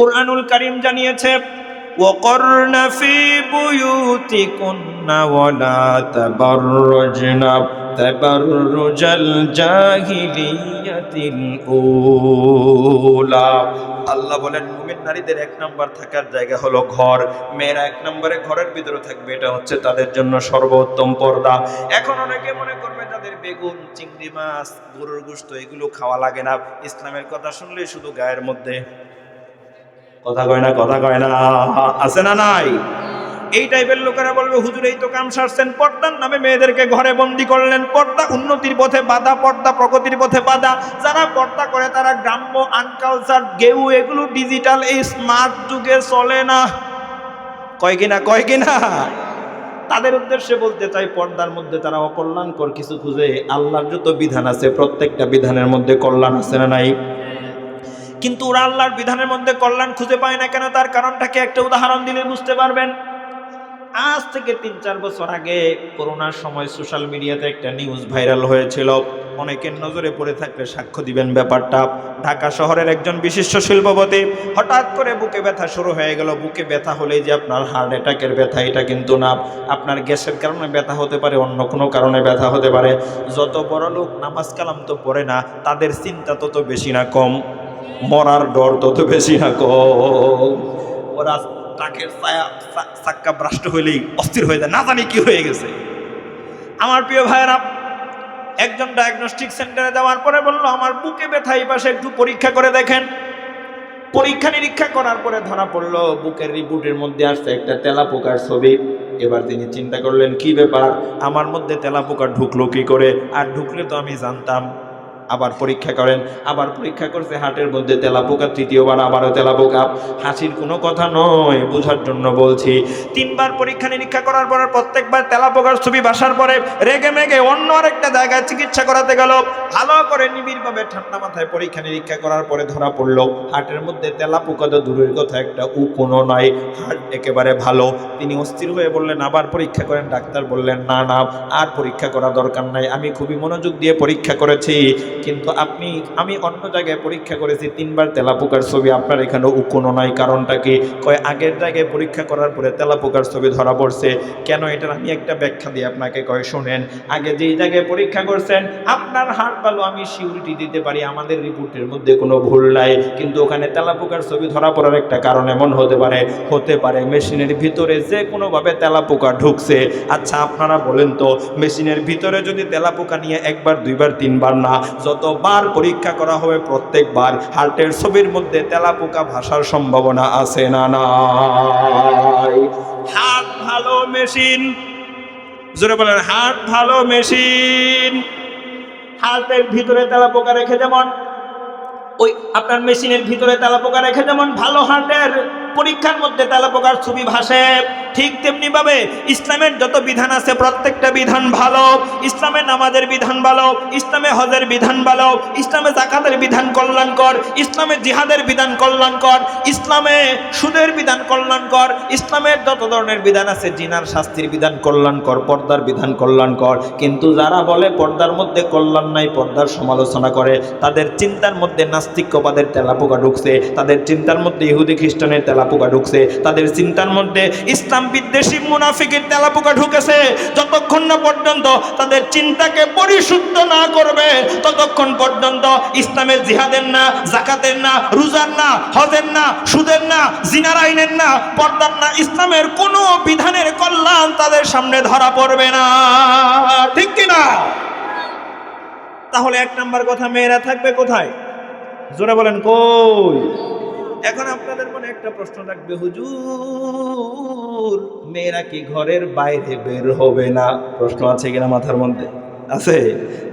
কুরআনুল কারীম জানিয়েছে وقرن في بيوتكن ولا تبرجن تبرج الجاهلية الأولى। আল্লাহ বলেন মুমিন নারীদের এক নাম্বার থাকার জায়গা হলো ঘর, মেয়েরা এক নম্বরে ঘরের ভিতরে থাকবে, এটা হচ্ছে তাদের জন্য সর্বোত্তম পর্দা। এখন অনেকে মনে করবে তাদের বেগুন, চিংড়ি মাছ, গরুর গোশত এগুলো খাওয়া লাগে না, ইসলামের কথা শুনলে শুধু গায়ের মধ্যে কথা কয় না, কথা কয় না, আছে না নাই? এই টাইপের লোকেরা বলবে হুজুর এই তো কাম সারছেন, পর্দার নামে মেয়েদেরকে ঘরে বন্দি করলেন, পর্দা উন্নতির পথে বাধা, পর্দা প্রগতির পথে বাধা। যারা পর্দা করে তারা গ্রাম্য, আনকালচার, গেউ, এগুলো ডিজিটাল এই স্মার্ট যুগে চলে না। কয় কিনা, কয় কিনা? তাদের উদ্দেশ্যে বলতে চাই পর্দার মধ্যে তারা অকল্যাণকর কিছু খুঁজে। আল্লাহর যত বিধান আছে প্রত্যেকটা বিধানের মধ্যে কল্যাণ আছে না নাই? কিন্তু ওরা আল্লাহর বিধানের মধ্যে কল্যাণ খুঁজে পায় না কেন? তার কারণটাকে একটা উদাহরণ দিলে বুঝতে পারবেন। আজ থেকে ৩-৪ বছর আগে করোনার সময় সোশ্যাল মিডিয়াতে একটা নিউজ ভাইরাল হয়েছিল, অনেকের নজরে পড়ে থাকলে সাক্ষ্য দিবেন ব্যাপারটা। ঢাকা শহরের একজন বিশিষ্ট শিল্পপতি হঠাৎ করে বুকে ব্যথা শুরু হয়ে গেল। বুকে ব্যথা হলে যে আপনার হার্ট অ্যাটাকের ব্যথা এটা কিন্তু না, আপনার গ্যাসের কারণে ব্যথা হতে পারে, অন্য কোনো কারণে ব্যথা হতে পারে। যত বড় লোক নামাজ কালাম তো পড়ে না, তাদের চিন্তা তত বেশি না কম, মরার ডর তত বেশি না কম। ওরা ট্রাকের চাক্কা ব্রাস্ট হইলেই অস্থির হয়ে যায়, না জানি কি হয়ে গেছে। আমার প্রিয় ভাইয়েরা, একজন ডায়াগনস্টিক সেন্টারে যাওয়ার পরে বলল আমার বুকে ব্যথা, এই পাশে একটু পরীক্ষা করে দেখেন। পরীক্ষা নিরীক্ষা করার পরে ধরা পড়লো বুকের রিপোর্টের মধ্যে আসছে একটা তেলাপোকার ছবি। এবার তিনি চিন্তা করলেন কি ব্যাপার, আমার মধ্যে তেলাপোকা ঢুকলো কি করে? আর ঢুকলে তো আমি জানতাম। আবার পরীক্ষা করেন, আবার পরীক্ষা করছে, হাটের মধ্যে তেলাপোকা, তৃতীয়বার আবারও তেলাপোকা। হাসির কোনো কথা নয়, বোঝার জন্য বলছি। 3বার পরীক্ষা নিরীক্ষা করার পরে প্রত্যেকবার তেলাপোকার ছবি বাসার পরে রেগে মেগে অন্য আরেকটা জায়গায় চিকিৎসা করাতে গেল। ভালো করে নিবিড়ভাবে ঠান্ডা মাথায় পরীক্ষা নিরীক্ষা করার পরে ধরা পড়লো হাটের মধ্যে তেলাপোকা তো দূরের কথা, একটা কোনো নাই, হাট একেবারে ভালো। তিনি অস্থির হয়ে বললেন আবার পরীক্ষা করেন। ডাক্তার বললেন না না, আর পরীক্ষা করা দরকার নাই, আমি খুবই মনোযোগ দিয়ে পরীক্ষা করেছি, কিন্তু আমি অন্য জায়গায় পরীক্ষা করেছি, 3বার তেলাপোকার ছবি, আপনার এখানে কোনো নাই, কারণটা কি? কয় আগের জায়গায় পরীক্ষা করার পরে তেলাপোকার ছবি ধরা পড়ছে। কেন? এটার আমি একটা ব্যাখ্যা দিই আপনাকে। কয় শোনেন, আগে যেই জায়গায় পরীক্ষা করছেন আপনার হার্ট ভালো, আমি সিউরিটি দিতে পারি আমাদের রিপোর্টের মধ্যে কোনো ভুল নাই, কিন্তু ওখানে তেলাপোকার ছবি ধরা পড়ার একটা কারণ এমন হতে পারে মেশিনের ভিতরে যে কোনোভাবে তেলাপোকা ঢুকছে। আচ্ছা আপনারা বলেন তো, মেশিনের ভিতরে যদি তেলাপোকা নিয়ে 1বার 2বার 3বার না, যতবার পরীক্ষা করা হবে প্রত্যেকবার হার্টের ছবির মধ্যে তেলাপোকা ভাসার সম্ভাবনা আছে না নাই? হার্ট ভালো মেশিন, জোরে বলেন, হার্ট ভালো মেশিন। হার্টের ভিতরে তেলাপোকা রেখে যেমন ওই আপনার মেশিনের ভিতরে তেলাপোকা রেখে যেমন ভালো হার্টের পরীক্ষার মধ্যে তেলাপোকার ছবি ভাসে, ঠিক তেমনি ভাবে ইসলামের যত বিধান আছে প্রত্যেকটা বিধান ভালো। ইসলামে নামাজের বিধান ভালো, ইসলামে হজের বিধান ভালো, ইসলামে যাকাতের বিধান কল্যাণকর, ইসলামে জিহাদের বিধান কল্যাণকর, ইসলামে সুদের বিধান কল্যাণকর, ইসলামের যত ধরনের বিধান আছে, জিনার শাস্তির বিধান কল্যাণকর, পর্দার বিধান কল্যাণকর। কিন্তু যারা বলে পর্দার মধ্যে কল্যাণ নাই, পর্দার সমালোচনা করে, তাদের চিন্তার মধ্যে নাস্তিক্যবাদের তেলাপোকা ঢুকছে, তাদের চিন্তার মধ্যে ইহুদি খ্রিস্টানের তেলাপোকা ঢুকছে, তাদের চিন্তার মধ্যে ইসলাম বিদ্বেষী মুনাফিকের তেলাপোকা ঢুকেছে। যতক্ষণ না পর্যন্ত তাদের চিন্তাকে পরিশুদ্ধ না করবে ততক্ষণ পর্যন্ত ইসলামের জিহাদের না, যাকাতের না, রোজার না, হজের না, সুদের না, জিনার আইনের না, পর্দার না, ইসলামের কোনো বিধানের কল্যাণ তাদের সামনে ধরা পড়বে না। ঠিক কিনা? তাহলে 1 নাম্বার কথা, মেয়েরা থাকবে কোথায়? জোরে বলেন কই? এখন আপনাদের মনে একটা প্রশ্ন থাকবে, হুজুর মেয়েরা কি ঘরের বাইরে বের হবে না? প্রশ্ন আছে কিনা মাথার মধ্যে? আছে।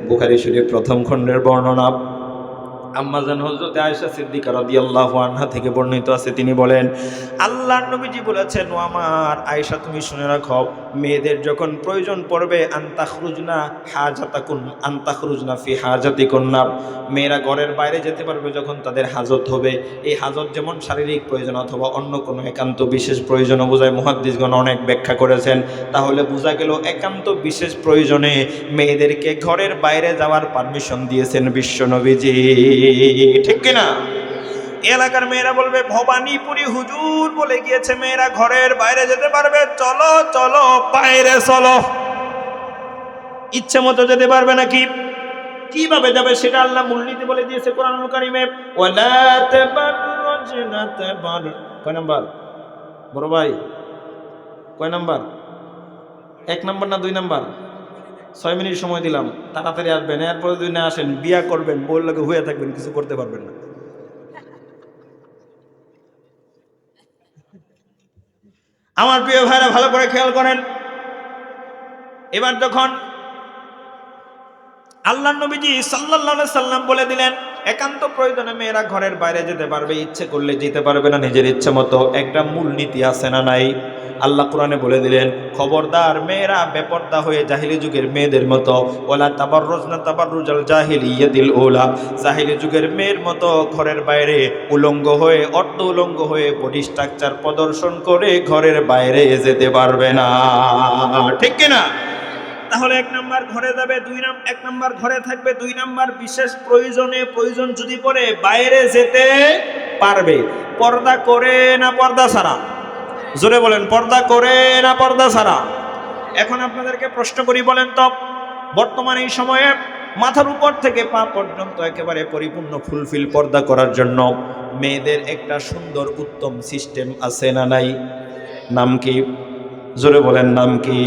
বুখারী শরীফ 1ম খণ্ডের বর্ণনা, আম্মাজান হযরত আয়েশা সিদ্দিকা রাদিয়াল্লাহু আনহা থেকে বর্ণিত আছে, তিনি বলেন আল্লাহর নবীজি বলেছেন, ও আমার আয়েশা তুমি শুনে রাখো, মেয়েদের যখন প্রয়োজন পড়বে আনতাখরুজনা হাজাতাকুন আনতাখরুজনা ফি হাজাতিকুন্না, মেয়েরা ঘরের বাইরে যেতে পারবে যখন তাদের হাজত হবে। এই হাজত যেমন শারীরিক প্রয়োজন অথবা অন্য কোনো একান্ত বিশেষ প্রয়োজনও বোঝায়। মুহাদ্দিসগণ অনেক ব্যাখ্যা করেছেন। তাহলে বোঝা গেল একান্ত বিশেষ প্রয়োজনে মেয়েদেরকে ঘরের বাইরে যাওয়ার পারমিশন দিয়েছেন বিশ্ব নবীজি। ঠিক কিনা? এলাকার মেয়েরা বলবে ভবানীপুরি হুজুর বলে গিয়েছে মেয়েরা ঘরের বাইরে যেতে পারবে, চলো চলো বাইরে চলো। ইচ্ছে মতো যেতে পারবে নাকি? কিভাবে যাবে সেটা আল্লাহ মূলনীতি বলে দিয়েছে কোরআনুল কারীমে। ওয়ালা তাবাররুজনা তাবার, কয় নাম্বার বড় ভাই, কয় নাম্বার? 1 নাম্বার না 2 নাম্বার? 6 মিনিট সময় দিলাম, তাড়াতাড়ি আসবেন। এরপরে যদি না আসেন বিয়া করবেন, বউর লাগে হয়ে থাকবেন, কিছু করতে পারবেন না। আমার প্রিয় ভাইরা ভালো করে খেয়াল করেন। এবার যখন আল্লাহ নবীজি সাল্লাল্লাহু আলাইহি সাল্লাম বলে দিলেন একান্ত প্রয়োজনে মেয়েরা ঘরের বাইরে যেতে পারবে, ইচ্ছে করলে যেতে পারবে না নিজের ইচ্ছে মতো, একটা মূল নীতি আছে না নাই? আল্লাহ কোরআনে বলে দিলেন খবরদার মেয়েরা বেপরদা হয়ে জাহিলি যুগের মেয়েদের মতো, ওয়ালা তাবাররুজনা তাবাররুজাল জাহিলিয়াতিল উলা, জাহিলি যুগের মেয়ের মতো ঘরের বাইরে উলঙ্গ হয়ে অর্ধ উলঙ্গ হয়ে বডি স্ট্রাকচার প্রদর্শন করে ঘরের বাইরে যেতে পারবে না। ঠিক কিনা? তাহলে 1 নাম্বার ঘরে যাবে, 1 নাম্বার ঘরে থাকবে, 2 নাম্বার বিশেষ প্রয়োজন যদি পড়ে বাইরে যেতে পারবে। পর্দা করে না পর্দা ছাড়া? জোরে বলেন, পর্দা করে না পর্দা ছাড়া? এখন আপনাদেরকে প্রশ্ন করি, বলেন তো বর্তমান এই সময়ে মাথার উপর থেকে পা পর্যন্ত একেবারে পরিপূর্ণ ফুলফিল পর্দা করার জন্য মেয়েদের একটা সুন্দর উত্তম সিস্টেম আছে না নাই? নাম কি? জোরে বলেন, নাম কি?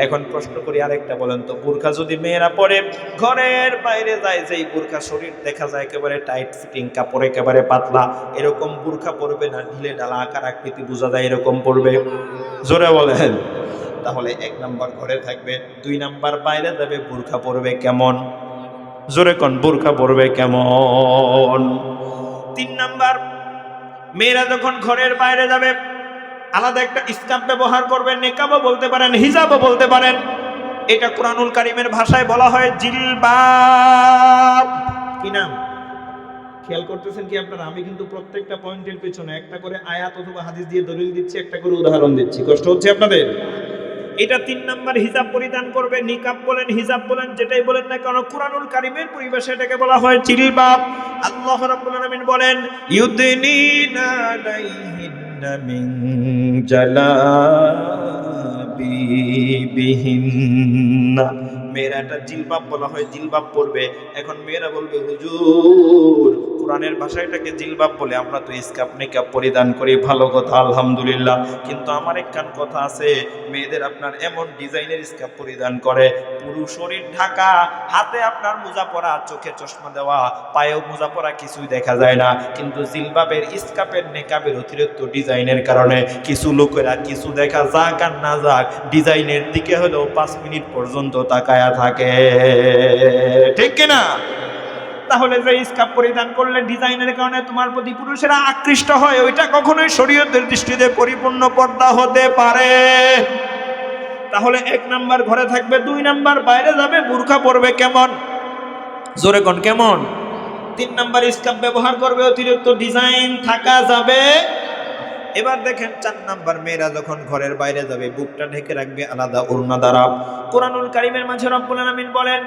এখন প্রশ্ন করি আরেকটা, বলেন তো বোরকা যদি মেয়েরা পরে ঘরের বাইরে যায়, যেই বোরকা শরীর দেখা যায় একেবারে টাইট ফিটিং, কাপড় একেবারে পাতলা, এরকম বোরকা পরবে না ঢিলে ঢালা আকার আকৃতি বোঝা যায় এরকম পরবে? জোরে বলেন। তাহলে 1 নাম্বার ঘরে থাকবে, 2 নাম্বার বাইরে যাবে, বোরকা পরবে কেমন? জোরে কোন, বোরকা পরবে কেমন? 3 নাম্বার মেয়েরা যখন ঘরের বাইরে যাবে আলাদা একটা স্কার্ফ ব্যবহার করবেন, নিকাবও বলতে পারেন, হিজাবও বলতে পারেন। এটা কোরআনুল কারীমের ভাষায় বলা হয় জিলবাব। কি নাম? খেয়াল করতেছেন কি আপনারা? আমি কিন্তু প্রত্যেকটা পয়েন্টের পেছনে একটা করে আয়াত অথবা হাদিস দিয়ে দলিল দিচ্ছি, একটা করে উদাহরণ দিচ্ছি। কষ্ট হচ্ছে আপনাদের? এটা 3 নাম্বার হিজাব পরিধান করবে, নিকাব বলেন হিজাব বলেন যেটাই বলেন না কেন, কোরআনুল কারীমের পরিভাষায় এটাকে বলা হয় জিলবাব। আল্লাহ রাব্বুল আলামিন বলেন ইউদনিনা আলাইহিন্না মিন জালাবিবিহিন্না, মেয়েরা একটা জিলবাব বলা হয়, জিলবাব পরবে। এখন মেয়েরা বলবে হুজুর কোরআনের ভাষায় এটাকে জিলবাব বলে, আমরা তো স্কার্ফ নিকাব পরিধান করি, ভালো কথা আলহামদুলিল্লাহ, কিন্তু আমার একখান কথা আছে, মেয়েদের আপনার এমন ডিজাইনের স্কার্ফ পরিধান করে পুরো শরীর ঢাকা, হাতে আপনার মোজা পরা, চোখে চশমা দেওয়া, পায়েও মোজা পরা, কিছুই দেখা যায় না, কিন্তু জিলবাবের স্কার্ফের নিকাবের অতিরিক্ত ডিজাইনের কারণে কিছু লোকেরা কিছু দেখা যাক আর না যাক ডিজাইনের দিকে হলেও 5 মিনিট পর্যন্ত তাকায়া থাকে। ঠিক কিনা? তাহলে যে স্কার্ফ পরিধান করলে ডিজাইনের কারণে তোমার প্রতি পুরুষেরা আকৃষ্ট হয়, ওইটা কখনোই শরীয়তের দৃষ্টিতে পরিপূর্ণ পর্দা হতে পারে? তাহলে 1 নাম্বার ঘরে থাকবে, 2 নাম্বার বাইরে যাবে, বোরকা পরবে কেমন? জোরে কোন কেমন? 3 নাম্বার স্কার্ফ ব্যবহার করবে, অতিরিক্ত ডিজাইন থাকা যাবে। এবার দেখেন 4 নাম্বার মেয়েরা যখন ঘরের বাইরে যাবে বুকটা ঢেকে রাখবে আলাদা ওড়না দ্বারা। কোরআনুল কারীমের মাঝে রব্বুল আলামিন বলেন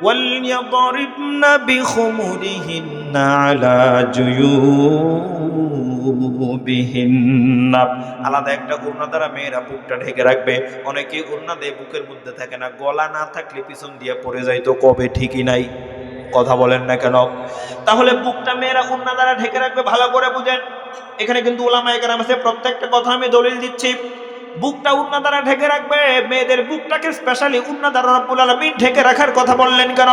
ওয়ালইয়াদরিবনা বিখুমুরিহিন্না আলা জুয়ুবিহিন্না, আলাদা একটা ওড়না দ্বারা মেয়েরা বুকটা ঢেকে রাখবে। অনেকে ওড়না দিয়ে বুকের মধ্যে থাকে না, গলা না থাকলে পিছন দিয়ে পড়ে যায় তো কবে, ঠিকই নাই, কথা বলেন না কেন? তাহলে বুকটা মেয়েরা ওড়না দ্বারা ঢেকে রাখবে, ভালো করে বুঝেন। এখানে কিন্তু উলামায়ে কেরাম আছে, প্রত্যেকটা কথা আমি দলিল দিচ্ছি। বুকটা ওড়না দ্বারা ঢেকে রাখবে, মেয়েদের বুকটাকে স্পেশালি ওড়না দ্বারা রব্বুল আলামিন ঢেকে রাখার কথা বললেন কেন?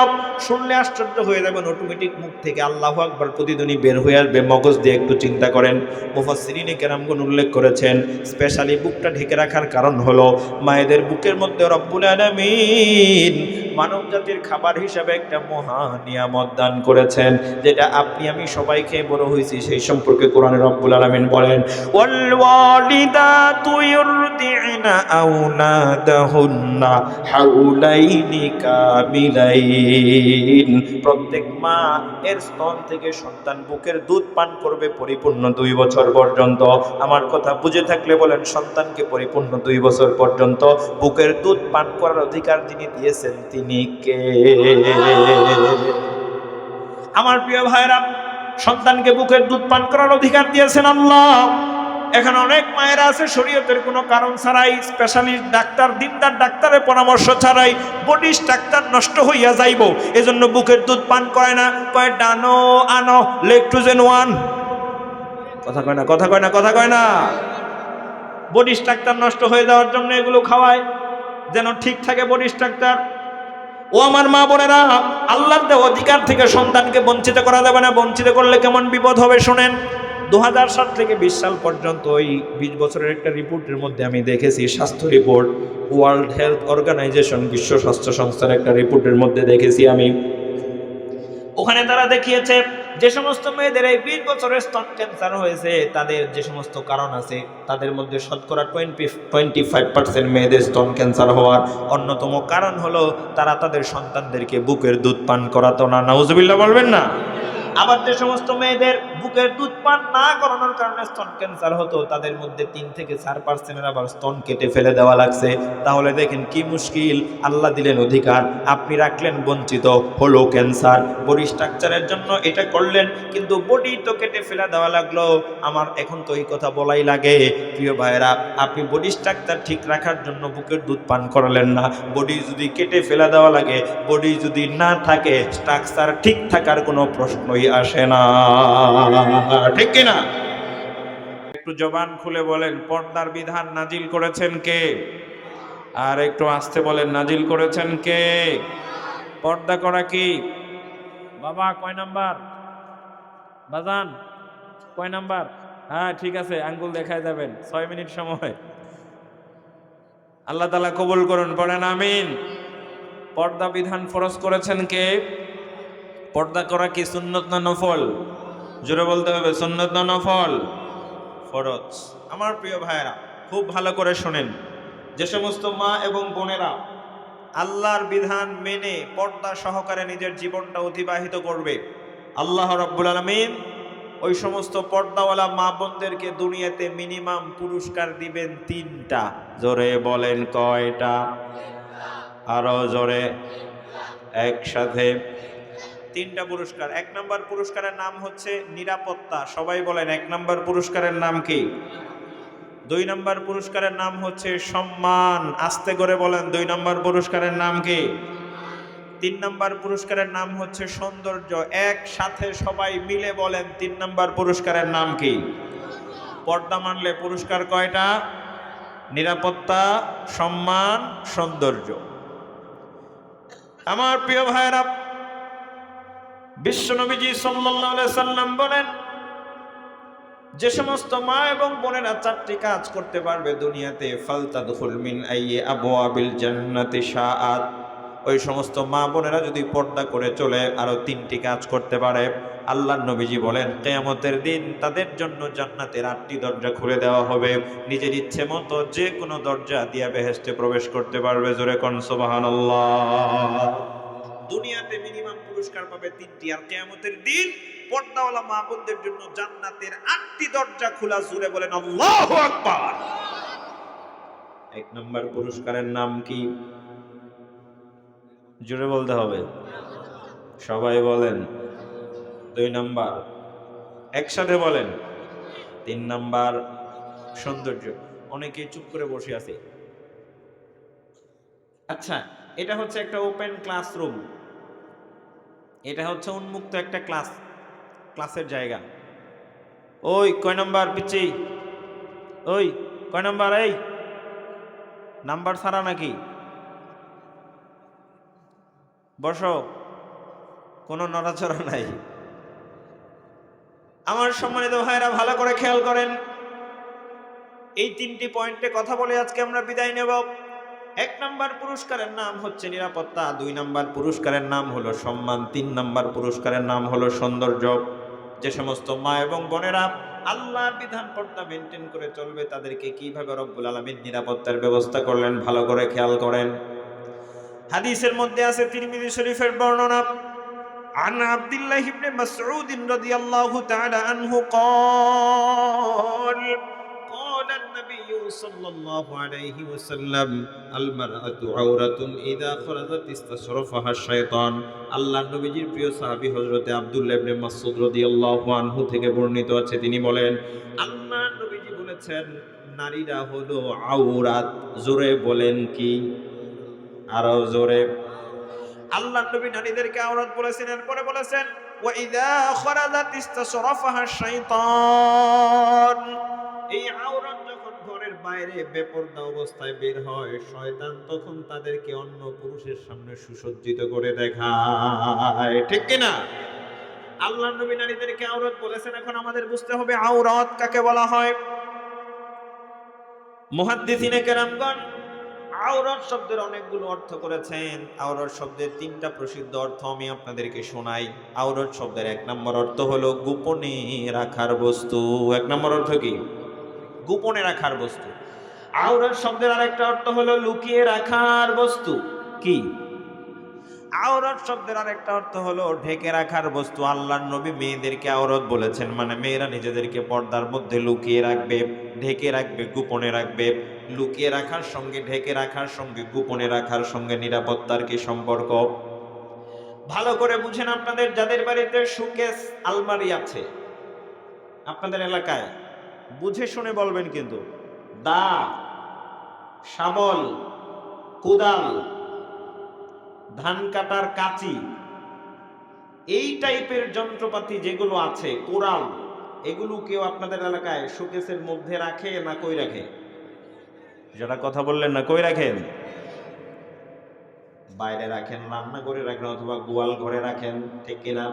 শুনলে আশ্চর্য হয়ে যাবেন, অটোমেটিক মুখ থেকে আল্লাহু আকবার প্রতিধ্বনি বের হয়ে আসবে, মগজ দিয়ে একটু চিন্তা করেন। মুফাসসিরিনে কেরামগণ উল্লেখ করেছেন স্পেশালি বুকটা ঢেকে রাখার কারণ হলো মায়েদের বুকের মধ্যে রব্বুল আলামিন মানব জাতির খাবার হিসাবে একটা মহা নিয়ামত দান করেছেন, যেটা আপনি আমি সবাই খেয়ে বড় হয়েছি। সেই সম্পর্কে কোরআনে রব্বুল আলামিন বলেন ওয়াল ওয়ালিদাতু ইউরদি'না আওলাদাহুন্না হাউলাইনি কামিলাইন, প্রত্যেক মা এর স্তন থেকে সন্তান বুকের দুধ পান করবে পরিপূর্ণ 2 বছর পর্যন্ত। আমার কথা বুঝে থাকলে বলেন, সন্তানকে পরিপূর্ণ 2 বছর পর্যন্ত বুকের দুধ পান করার অধিকার তিনি দিয়েছেন, তিনি কে? আমার প্রিয় ভাইরা, সন্তানকে বুকের দুধ পান করার অধিকার দিয়েছেন আল্লাহ। এখন অনেক মায়েরা আছে শরীয়তের কোনো কারণ ছাড়াই, স্পেশালিস্ট ডাক্তার, দিনদার ডাক্তারের পরামর্শ ছাড়াই বডি স্ট্রাকচার নষ্ট হইয়া যাইব, এজন্য বুকের দুধ পান করে না। কয় ডানো আনো লেকটুজেন 1, কথা কয় না, কথা কয় না, কথা কয় না। বডি স্ট্রাকচার নষ্ট হয়ে যাওয়ার জন্য এগুলো খাওয়ায় যেন ঠিক থাকে বডি স্ট্রাকচার। ও আমার মা বোনেরা, আল্লাহর দেওয়া অধিকার থেকে সন্তানকে বঞ্চিত করা যাবে না। বঞ্চিত করলে কেমন বিপদ হবে শুনেন। 2007 থেকে 20 সাল পর্যন্ত ওই 20 বছরের একটা রিপোর্টের মধ্যে আমি দেখেছি, স্বাস্থ্য রিপোর্ট, ওয়ার্ল্ড হেলথ অর্গানাইজেশন, বিশ্ব স্বাস্থ্য সংস্থার একটা রিপোর্টের মধ্যে দেখেছি আমি। ওখানে তারা দেখিয়েছে যে সমস্ত মেয়েদের এই 20 বছরের স্তন ক্যান্সার হয়েছে, তাদের যে সমস্ত কারণ আছে, তাদের মধ্যে শতকরা 25% মেয়েদের স্তন ক্যান্সার হওয়ার অন্যতম কারণ হলো তারা তাদের সন্তানদেরকে বুকের দুধ পান করাতো না। নাউজুবিল্লাহ বলবেন না? আবার যে সমস্ত মেয়েদের বুকের দুধ পান না করানোর কারণে স্তন ক্যান্সার হতো, তাদের মধ্যে 3 থেকে 4% আবার স্তন কেটে ফেলে দেওয়া লাগছে। তাহলে দেখেন কি মুশকিল। আল্লাহ দিলেন অধিকার, আপনি রাখলেন বঞ্চিত, হলো ক্যান্সার। বডি স্ট্রাকচারের জন্য এটা করলেন, কিন্তু বডি তো কেটে ফেলে দেওয়া লাগলো। আমার এখন তো এই কথা বলাই লাগে, প্রিয় ভাইরা, আপনি বডি স্ট্রাকচার ঠিক রাখার জন্য বুকের দুধ পান করালেন না। বডি যদি কেটে ফেলে দেওয়া লাগে, বডি যদি না থাকে, স্ট্রাকচার ঠিক থাকার কোনো প্রশ্নই আসে না, ঠিক কিনা? একটু জবান খুলে বলেন, পর্দার বিধান নাজিল করেছেন কে? আর একটু আস্তে বলেন, নাজিল করেছেন কে? পর্দা করা কি? বাবা কয় নাম্বার? বাজান কয় নাম্বার? হ্যাঁ ঠিক আছে, আঙ্গুল দেখায় যাবেন, 6 মিনিট সময়। আল্লাহ তাআলা কবুল করুন, পড়েন আমিন। পর্দা বিধান ফরজ করেছেন কে? পর্দা করা কি সুন্নত না নফল? জোরে বলতে হবে, সুন্নত না নফল? ফরজ। আমার প্রিয় ভাইরা, খুব ভালো করে শোনেন, যে সমস্ত মা এবং বোনেরা আল্লাহর বিধান মেনে পর্দা সহকারে নিজের জীবনটা অতিবাহিত করবে, আল্লাহ রাব্বুল আলামিন ওই সমস্ত পর্দাওয়ালা মা বোনদেরকে দুনিয়াতে মিনিমাম পুরস্কার দিবেন 3টা। জোরে বলেন কয়টা? আরো জোরে, একসাথে। 3টা পুরস্কার। 1 নম্বর পুরস্কারের নাম হচ্ছে নিরাপত্তা। সবাই বলেন 1 নম্বর পুরস্কারের নাম কি? 2 নম্বর পুরস্কারের নাম হচ্ছে সম্মান। আস্তে করে বলেন, 2 নম্বর পুরস্কারের নাম কি? 3 নম্বর পুরস্কারের নাম হচ্ছে সৌন্দর্য। একসাথে সবাই মিলে বলেন 3 নম্বর পুরস্কারের নাম কি? পর্দা মানলে পুরস্কার কয়টা? নিরাপত্তা, সম্মান, সৌন্দর্য। আমার প্রিয় ভাইরা, বিশ্বনবীজি সাল্লাল্লাহু আলাইহি সাল্লাম বলেন, যে সমস্ত মা এবং বোনেরা 4টি কাজ করতে পারবে দুনিয়াতে, ফালতাদখুল মিন আইয়ি আবওয়াবিল জান্নাতি শাআত, ওই সমস্ত মা বোনেরা যদি পর্দা করে চলে আরো 3টি কাজ করতে পারে, আল্লাহর নবীজি বলেন কিয়ামতের দিন তাদের জন্য জান্নাতের 8টি দরজা খুলে দেওয়া হবে। নিজের ইচ্ছে মতো যে কোনো দরজা দিয়ে বেহেশতে প্রবেশ করতে পারবে। জোরে কোন সুবহানাল্লাহ। দুনিয়াতে মিনিমাম পুরস্কার পাবে 3টি, আর কিয়ামতের দিন পর্দাওয়ালা মা বোনদের জন্য জান্নাতের 8টি দরজা খোলা। জোরে বলেন আল্লাহু আকবার। 1 নম্বর পুরস্কারের নাম কি? জোরে বলতে হবে, সবাই বলেন। 2 নম্বর, একসাথে বলেন। 3 নম্বর সৌন্দর্য। অনেকে চুপ করে বসে আছে। আচ্ছা, এটা হচ্ছে একটা ওপেন ক্লাসরুম, এটা হচ্ছে উন্মুক্ত একটা ক্লাসের জায়গা। ওই কয় নাম্বার পিচ্ছি? ওই কয় নাম্বার? এই নাম্বার ছাড়া নাকি? বসো, কোনো নড়াচড়া নাই। আমার সম্মানিত ভাইরা ভালো করে খেয়াল করেন, এই 3টি পয়েন্টে কথা বলে আজকে আমরা বিদায় নেব। 1 নম্বর পুরস্কারের নাম হচ্ছে নিরাপত্তা, 2 নম্বর পুরস্কারের নাম হলো সম্মান, 3 নম্বর পুরস্কারের নাম হলো সৌন্দর্য। যে সমস্ত মা এবং বোনেরা আল্লাহর বিধান পর্দা মেনটেন করে চলবে, তাদেরকে কিভাবে রব্বুল আলামিন নিরাপত্তার ব্যবস্থা করলেন ভালো করে খেয়াল করেন। হাদিসের মধ্যে আছে তিরমিজি শরীফের বর্ণনা, عن عبد الله بن مسعود رضي الله تعالى عنه قال قال النبي সাল্লাল্লাহু আলাইহি ওয়াসাল্লাম, আল মারআতু আওরাতুন ইযা খারাজাত ইস্তাশরাফাহা শাইতান। আল্লাহর নবীজির প্রিয় সাহাবী হযরতে আব্দুল্লাহ ইবনে মাসউদ রাদিয়াল্লাহু আনহু থেকে বর্ণিত আছে, তিনি বলেন আল্লাহর নবীজি বলেছেন, নারীরা হলো আওরাত। জোরে বলেন কি? আরো জোরে। আল্লাহর নবী নারীদেরকে আওরাত বলেছেন, এরপরে বলেছেন ওয়া ইযা খারাজাত ইস্তাশরাফাহা শাইতান। এই আওরাত যখন ঘরের বাইরে বেপরদা অবস্থায় বের হয়, শয়তান তখন তাদেরকে অন্য পুরুষের সামনে সুসজ্জিত করে দেখায়, ঠিক কি না? আল্লাহর নবী নারীদেরকে আওরাত বলেছেন। এখন আমাদের বুঝতে হবে আওরাত কাকে বলা হয়। মুহাদ্দিসিনে কেরামগণ আওরাত শব্দের অনেকগুলো অর্থ করেছেন। আওরাত শব্দের তিনটা প্রসিদ্ধ অর্থ আমি আপনাদেরকে শোনাই। আওরাত শব্দের এক নম্বর অর্থ হলো গোপনে রাখার বস্তু। এক নম্বর অর্থ কি? গোপনে রাখার বস্তু। আওরাত শব্দের আরেকটা অর্থ হলো লুকিয়ে রাখার বস্তু। কি? আওরাত শব্দের আরেকটা অর্থ হলো ঢেকে রাখার বস্তু। আল্লাহর নবী মেয়েদেরকে আওরাত বলেছেন, মানে মেয়েরা নিজেদেরকে পর্দার মধ্যে লুকিয়ে রাখবে, ঢেকে রাখবে, গোপনে রাখবে। লুকিয়ে রাখার সঙ্গে ঢেকে রাখার সঙ্গে গোপনে রাখার সঙ্গে নিরাপত্তার কি সম্পর্ক? ভালো করে বুঝেন। আপনাদের যাদের বাড়িতে শোকেস আলমারি আছে আপনাদের এলাকায়, বুঝে শুনে বলবেন কিন্তু। দা, শাবল, কোদাল, ধান কাটার কাঁচি, এই টাইপের যন্ত্রপাতি যেগুলো আছে, কোরাল, এগুলো কেউ আপনাদের এলাকায় শোকেসের মধ্যে রাখে না কই রাখে? যারা কথা বললেন না, কই রাখেন? বাইরে রাখেন, রান্না করে রাখেন, অথবা গোয়াল ঘরে রাখেন, ঠিক কিনা?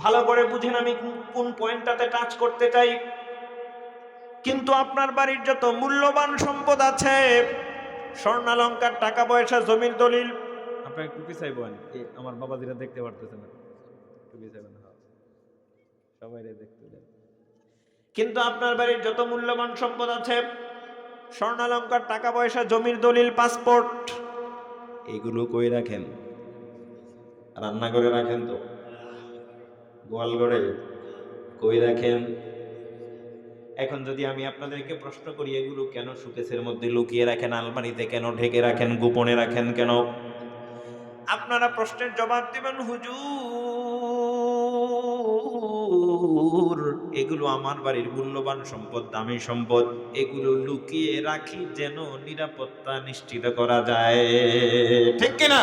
ভালো করে বুঝেন আমি কোন পয়েন্টটাতে টাচ করতে চাই। কিন্তু আপনার বাড়ির যত মূল্যবান সম্পদ আছে, স্বর্ণালংকার, টাকা পয়সা, জমির দলিল, আপনার একটু পিছাইবেন, আমার বাবাজিরা দেখতে পারতেছে না, একটু পিছাইবেন, সবাই দেখতে দেন। কিন্তু আপনার বাড়ির যত মূল্যবান সম্পদ আছে, স্বর্ণালংকার, টাকা পয়সা, জমির দলিল, পাসপোর্ট, এগুলো কই রাখেন? রান্না করে রাখেন তো? গোয়াল ঘরে কই রাখেন? এখন যদি আমি আপনাদেরকে প্রশ্ন করি, এগুলো কেন শোকেসের মধ্যে লুকিয়ে রাখেন, আলমারিতে কেন ঢেকে রাখেন, গোপনে রাখেন কেন? আপনারা প্রশ্নের জবাব দিবেন, হুজুর এগুলো আমার বাড়ির মূল্যবান সম্পদ, দামি সম্পদ, এগুলো লুকিয়ে রাখি যেন নিরাপত্তা নিশ্চিত করা যায়, ঠিক কিনা?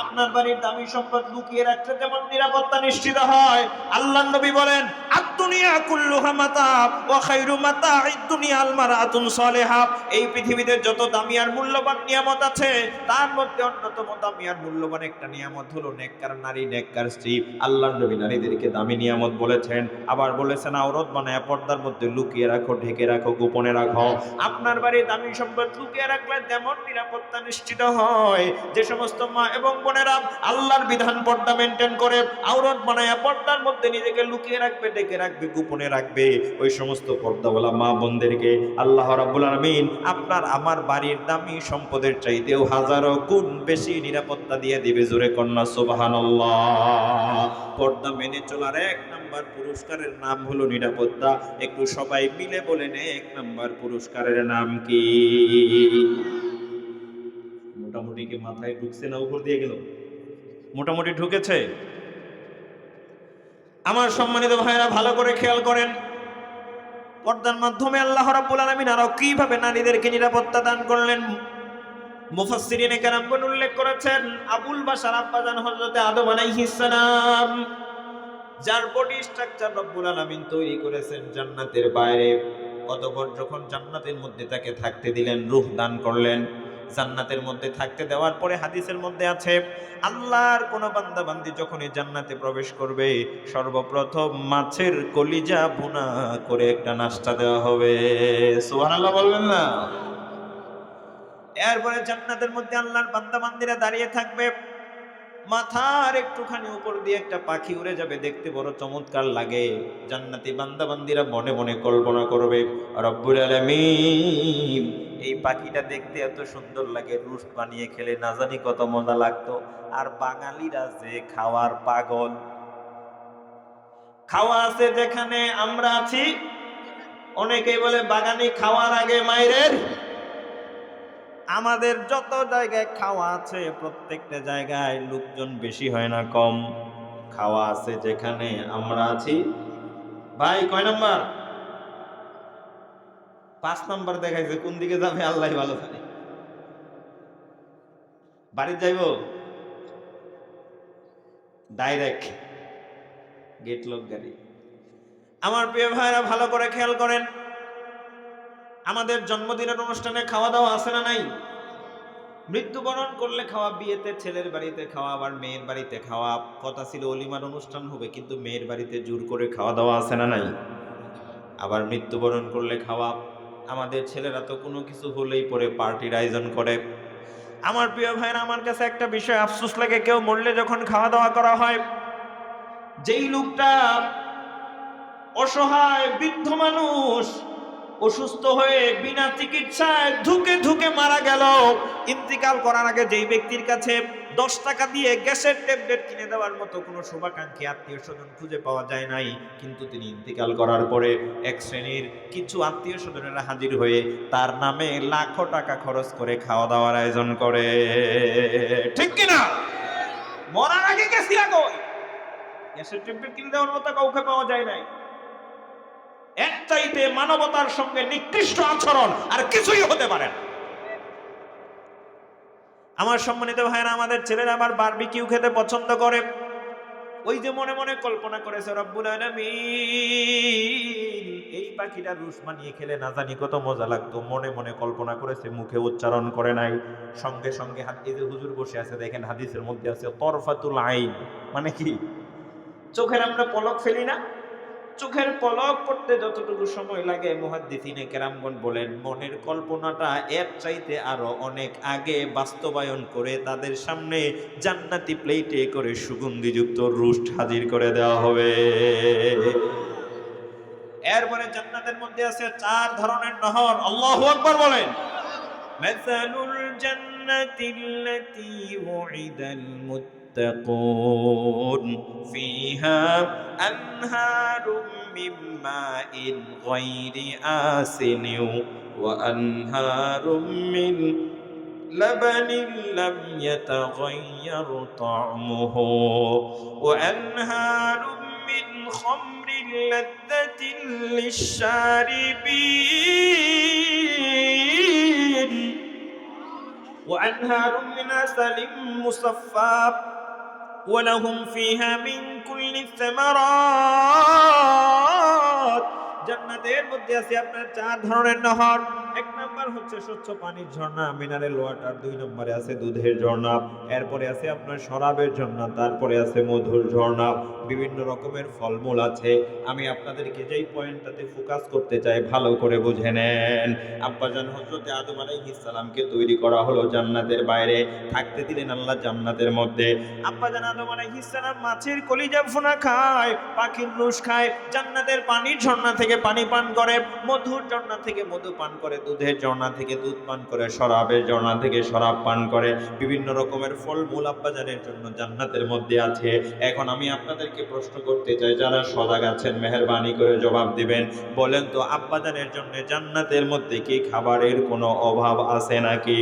আপনার বাড়ির দামি সম্পদ লুকিয়ে রাখতে যেমন নিরাপত্তা নিশ্চিত হয়, আল্লাহর নবী বলেন আদ-দুনিয়া কুল্লুহা মাতা ওয়া খায়রু মাতা'আদ দুনিয়া আল মারআতুন সালিহা। এই পৃথিবীতে যত দামি আর মূল্যবান নিয়ামত আছে, তার মধ্যে অন্যতম দামি আর মূল্যবান একটা নিয়ামত হলো নেককার নারী, নেককার স্ত্রী। আল্লাহর নবী নারীদেরকে দামি নিয়ামত বলেছেন, আবার বলেছেন আওরাত বানায়া পর্দার মধ্যে লুকিয়ে রাখো, ঢেকে রাখো, গোপনে রাখো। আপনার বাড়ির দামি সম্পদ লুকিয়ে রাখলে যেমন নিরাপত্তা নিশ্চিত হয়, যে সমস্ত মা এবং বোনেরা আল্লাহর বিধান পর্দা মেনটেন করে আওরাত বানায়া পর্দার মধ্যে নিজেকে লুকিয়ে রাখবে, ঢেকে রাখবে, গোপনে রাখবে, ওই সমস্ত পর্দাওয়ালা মা বোনদেরকে আল্লাহ রাব্বুল আলামিন আপনার আমার বাড়ির দামি সম্পদের চাইতেও হাজারো গুণ বেশি নিরাপত্তা দিয়ে দিবে। জোরে কন্যা সুবহানাল্লাহ। পর্দা মেনে চলার এক নাম্বার পুরস্কারের নাম হলো নিরাপত্তা। একটু সবাই মিলে বলেন, এক নাম্বার পুরস্কারের নাম কি? মোটামুটি কি মাথায় ঢুকছে না উপর দিয়ে গেল? মোটামুটি ঢুকেছে? আমার সম্মানিত ভাইরা ভালো করে খেয়াল করেন, পর্দার মাধ্যমে আল্লাহ রাব্বুল আলামিন আরো কিভাবে নারীদেরকে নিরাপত্তা দান করলেন। মুফাসসিরিনে কেরামগণ উল্লেখ করেছেন, আবুল বাশার আব্বাজান হযরতে আদম আলাইহিস সালাম, যার বডি স্ট্রাকচার রব্বুল আলামিন তৈরি করেছেন জান্নাতের বাইরে, অতঃপর যখন জান্নাতের মধ্যে তাকে থাকতে দিলেন, রূহ দান করলেন। জান্নাতের মধ্যে থাকতে দেওয়ার পরে হাদিসের মধ্যে আছে, আল্লাহর কোন বান্দা বান্দি যখনই জান্নাতে প্রবেশ করবে, সর্বপ্রথম মাছের কলিজা ভুনা করে একটা নাস্তা দেওয়া হবে। সুবহানাল্লাহ বলবেন না? এরপরে জান্নাতের মধ্যে আল্লাহর বান্দা বান্দিরা দাঁড়িয়ে থাকবে, মাথার একটুখানি উপর দিয়ে একটা পাখি উড়ে যাবে, দেখতে বড় চমৎকার লাগে। জান্নাতি বান্দা বান্দিরা মনে মনে কল্পনা করবে, রব্বুল আলামিন এই পাখিটা দেখতে এত সুন্দর লাগে, রোস্ট বানিয়ে খেলে না জানি কত মজা লাগতো। আর বাঙালিরা যে খাওয়ার পাগল, খাওয়া আছে যেখানে আমরা আছি অনেকেই বলে বাগানে খাওয়ার আগে মায়ের। আমাদের যত জায়গায় খাওয়া আছে প্রত্যেকটা জায়গায় লোকজন বেশি হয় না কম? খাওয়া আছে যেখানে আমরা আছি। ভাই কয় নাম্বার? 5 নাম্বার দেখাইছে, কোন দিকে যাবে আল্লাহ ভালো জানে। বাড়ি যাইবো ডাইরেক্ট গেট লক গাড়ি। আমার প্রিয় ভাইরা ভালো করে খেয়াল করেন, আমাদের জন্মদিনের অনুষ্ঠানে খাওয়া দাওয়া আছে না নাই? মৃত্যুবরণ করলে খাওয়া, বিয়েতে ছেলের বাড়িতে খাওয়া, আবার মেয়ের বাড়িতে খাওয়া। কথা ছিল অলিমার অনুষ্ঠান হবে, কিন্তু মেয়ের বাড়িতে জোর করে খাওয়া দাওয়া আছে না নাই? আবার মৃত্যুবরণ করলে খাওয়া। আমাদের ছেলেরা তো কোনো কিছু হলেই পরে পার্টির আয়োজন করে। আমার প্রিয় ভাইরা, আমার কাছে একটা বিষয় আফসোস লাগে, কেউ মরলে যখন খাওয়া দাওয়া করা হয়, যেই লোকটা অসহায় বৃদ্ধ মানুষ অসুস্থ হয়ে বিনা চিকিৎসায় ধুকে ধুকে মারা গেল, ইন্তিকাল করার আগে যেই ব্যক্তির কাছে 10 টাকা দিয়ে গ্যাসের ট্যাবলেট কিনে দেওয়ার মতো কোনো শুভাকাঙ্ক্ষী আত্মীয় স্বজন খুঁজে পাওয়া যায় নাই, কিন্তু তিনি ইন্তিকাল করার পরে এক শ্রেণীর কিছু আত্মীয় স্বজনেরা হাজির হয়ে তার নামে লাখো টাকা খরচ করে খাওয়া দাওয়ার আয়োজন করে। ঠিক কিনা? মরার আগে গেছিলা কই? গ্যাসের ট্যাবলেট কিনে দেওয়ার মতো কাউকে পাওয়া যায় নাই। এক চাইতে মানবতার সঙ্গে নিকৃষ্ট আচরণ আর কিছুই হতে পারে না। আমার সম্মানিত ভাইরা, আমাদের ছেলেরা আবার বারবিকিউ খেতে পছন্দ করে। ওই যে মনে মনে কল্পনা করেছে রব্বুল আলামিন এই পাখিটা রুশ বানিয়ে খেলে না জানি কত মজা লাগতো, মনে মনে কল্পনা করেছে, মুখে উচ্চারণ করে নাই। সঙ্গে সঙ্গে এই যে হুজুর বসে আছে দেখেন, হাদিসের মধ্যে আছে তরফাতুল আইন, মানে কি? চোখের আমরা পলক ফেলি না, চোখের পলক পড়তে যতটুকু সময় লাগে, মুহাদ্দিসিনে কেরামগণ বলেন মনের কল্পনাটা এর চাইতে আরো অনেক আগে বাস্তবায়ন করে তাদের সামনে জান্নাতি প্লেটে করে সুগন্ধিযুক্ত রুস্ট হাজির করে দেওয়া হবে। এরপরে জান্নাতের মধ্যে আছে 4 ধরনের নহর। আল্লাহু আকবার বলেন। মাসালুল জান্নাতিল্লাতী ওয়াইদাল মুত্তাকুন ফিহা আনহারুম মিন মাইন গায়রি আসিন ওয়া আনহারুম মিন লাবানিন লাম ইয়াতাগায়্যার তা'মুহু ওয়া আনহারুম মিন খামরিন লাযযাতিন লিশ-শারিবিন وأنهار من عسل مصفى ولهم فيها من كل الثمرات। জান্নাতের মধ্যে আছে আপনার 4 ধরনের নহর। এক নাম্বার হচ্ছে স্বচ্ছ পানির ঝর্ণা, মিনারেল ওয়াটার। 2 নম্বরে আছে দুধের ঝর্ণা। এরপরে আছে আপনার শরাবের ঝর্ণা। তারপরে আছে মধুর ঝর্ণা। বিভিন্ন রকমের ফলমূল আছে। আমি আপনাদেরকে যেই পয়েন্টটাতে ফোকাস করতে চাই ভালো করে বুঝে নেন। আব্বাজান হযরত আদম আলাইহিস সালামকে তৈরি করা হলো জান্নাতের বাইরে, থাকতে দিলেন আল্লাহ জান্নাতের মধ্যে। আব্বাজান আদম আলাইহিস সালাম মাছের কলিজা ভুনা খায়, পাখির নুশ খায়, জান্নাতের পানির ঝর্ণা থেকে পানি পান করে, মধুর ঝর্ণা থেকে মধু পান করে, দুধের ঝর্ণা থেকে দুধ পান করে, শরাবের ঝর্ণা থেকে শরাব পান করে। বিভিন্ন রকমের ফলমূল আব্বাজানের জন্য জান্নাতের মধ্যে আছে। এখন আমি আপনাদেরকে প্রশ্ন করতে চাই, যারা সজাগ আছেন মেহেরবানি করে জবাব দিবেন। বলেন তো আব্বাজানের জন্য জান্নাতের মধ্যে কি খাবারের কোনো অভাব আছে নাকি?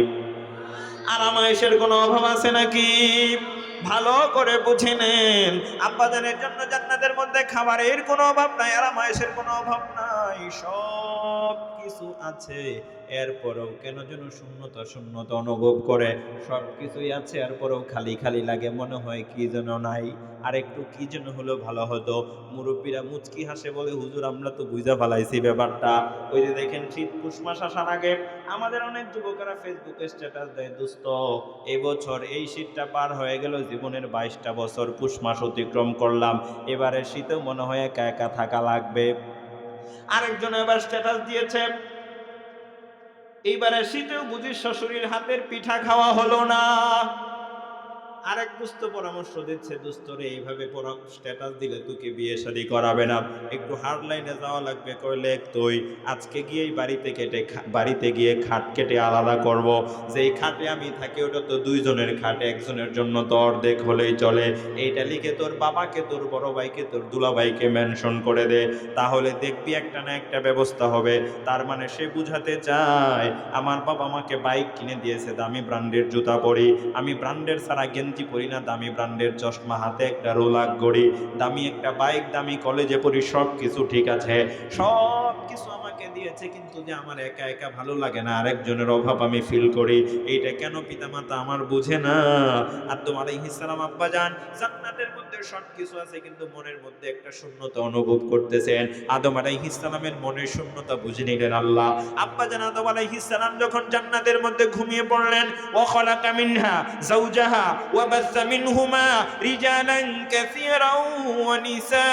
আরামায়েশের কোনো অভাব আছে নাকি? ভালো করে বুঝে নেন, আব্বাজানের জন্য জান্নাতের মধ্যে খাবারের কোনো অভাব নাই, আরামায়েশের কোনো অভাব নাই, সব কিছু আছে। এরপরেও কেন যেন শূন্যতা শূন্যতা অনুভব করে। সব কিছুই আছে, এরপরেও খালি খালি লাগে, মনে হয় কি যেন নাই, আর একটু কি যেন হলো ভালো হতো। মুরব্বীরা মুচকি হাসে, বলে হুজুর আমরা তো বুঝা ফেলাইছি ব্যাপারটা। ওই যে দেখেন শীত পুষ মাস আসার আগে আমাদের অনেক যুবকেরা ফেসবুকে স্ট্যাটাস দেয়, দোস্ত এবছর এই শীতটা পার হয়ে গেল, জীবনের 22টা বছর পুষ মাস অতিক্রম করলাম, এবারে শীতেও মনে হয় একা একা থাকা লাগবে। আরেকজন এবার স্ট্যাটাস দিয়েছে, এইবারে শীতেও বুঝি শ্বশুরের হাতের পিঠা খাওয়া হলো না। আরেক দোস্ত পরামর্শ দিচ্ছে, দোস্ত রে এইভাবে স্ট্যাটাস দিলে তোকে বিয়ে শাদী করাবে না, একটু হার্ড লাইনে যাওয়া লাগবে। কইলে তুই আজকে গিয়েই বাড়িতে গিয়ে খাট কেটে আলাদা করব। যেই খাটে আমি থাকি ওটা তো দুইজনের খাট, একজনের জন্য তো অর্ধেক হলেই চলে। এইটা লিখে তোর বাবাকে, তোর বড় ভাইকে, তোর দুলাভাইকে মেনশন করে দে, তাহলে দেখবি একটা না একটা ব্যবস্থা হবে। তার মানে সে বুঝাতে চায় আমার বাবা আমাকে বাইক কিনে দিয়েছে, দামি ব্র্যান্ডের জুতা পরি, আমি ব্র্যান্ডের ছাড়া গেঞ্জি পরি না, দামি ব্র্যান্ডের চশমা, হাতে একটা রোলাক ঘড়ি, দামি একটা বাইক, দামি কলেজে পড়ি, সব কিছু ঠিক আছে, সব কিছু আমাকে দিয়েছে, কিন্তু যে আমার একা একা ভালো লাগে না, আরেকজনের অভাব আমি ফিল করি। এইটা কেন পিতামাতা আমার বুঝে না? আদম আলাইহিস সালাম আব্বাজান জান্নাতের মধ্যে সব কিছু আছে, কিন্তু মনের মধ্যে একটা শূন্যতা অনুভব করতেছেন। আদম আলাইহিস সালামের মনের শূন্যতা বুঝে নিলেন আল্লাহ। আব্বাজান আদম আলাইহিস সালাম যখন জান্নাতের মধ্যে ঘুমিয়ে পড়লেন, ওয়া খালাকা মিনহা যাওজাহা ওয়া বাসসা মিনহুমা রিজালান কাসীরান ওয়া নিসা।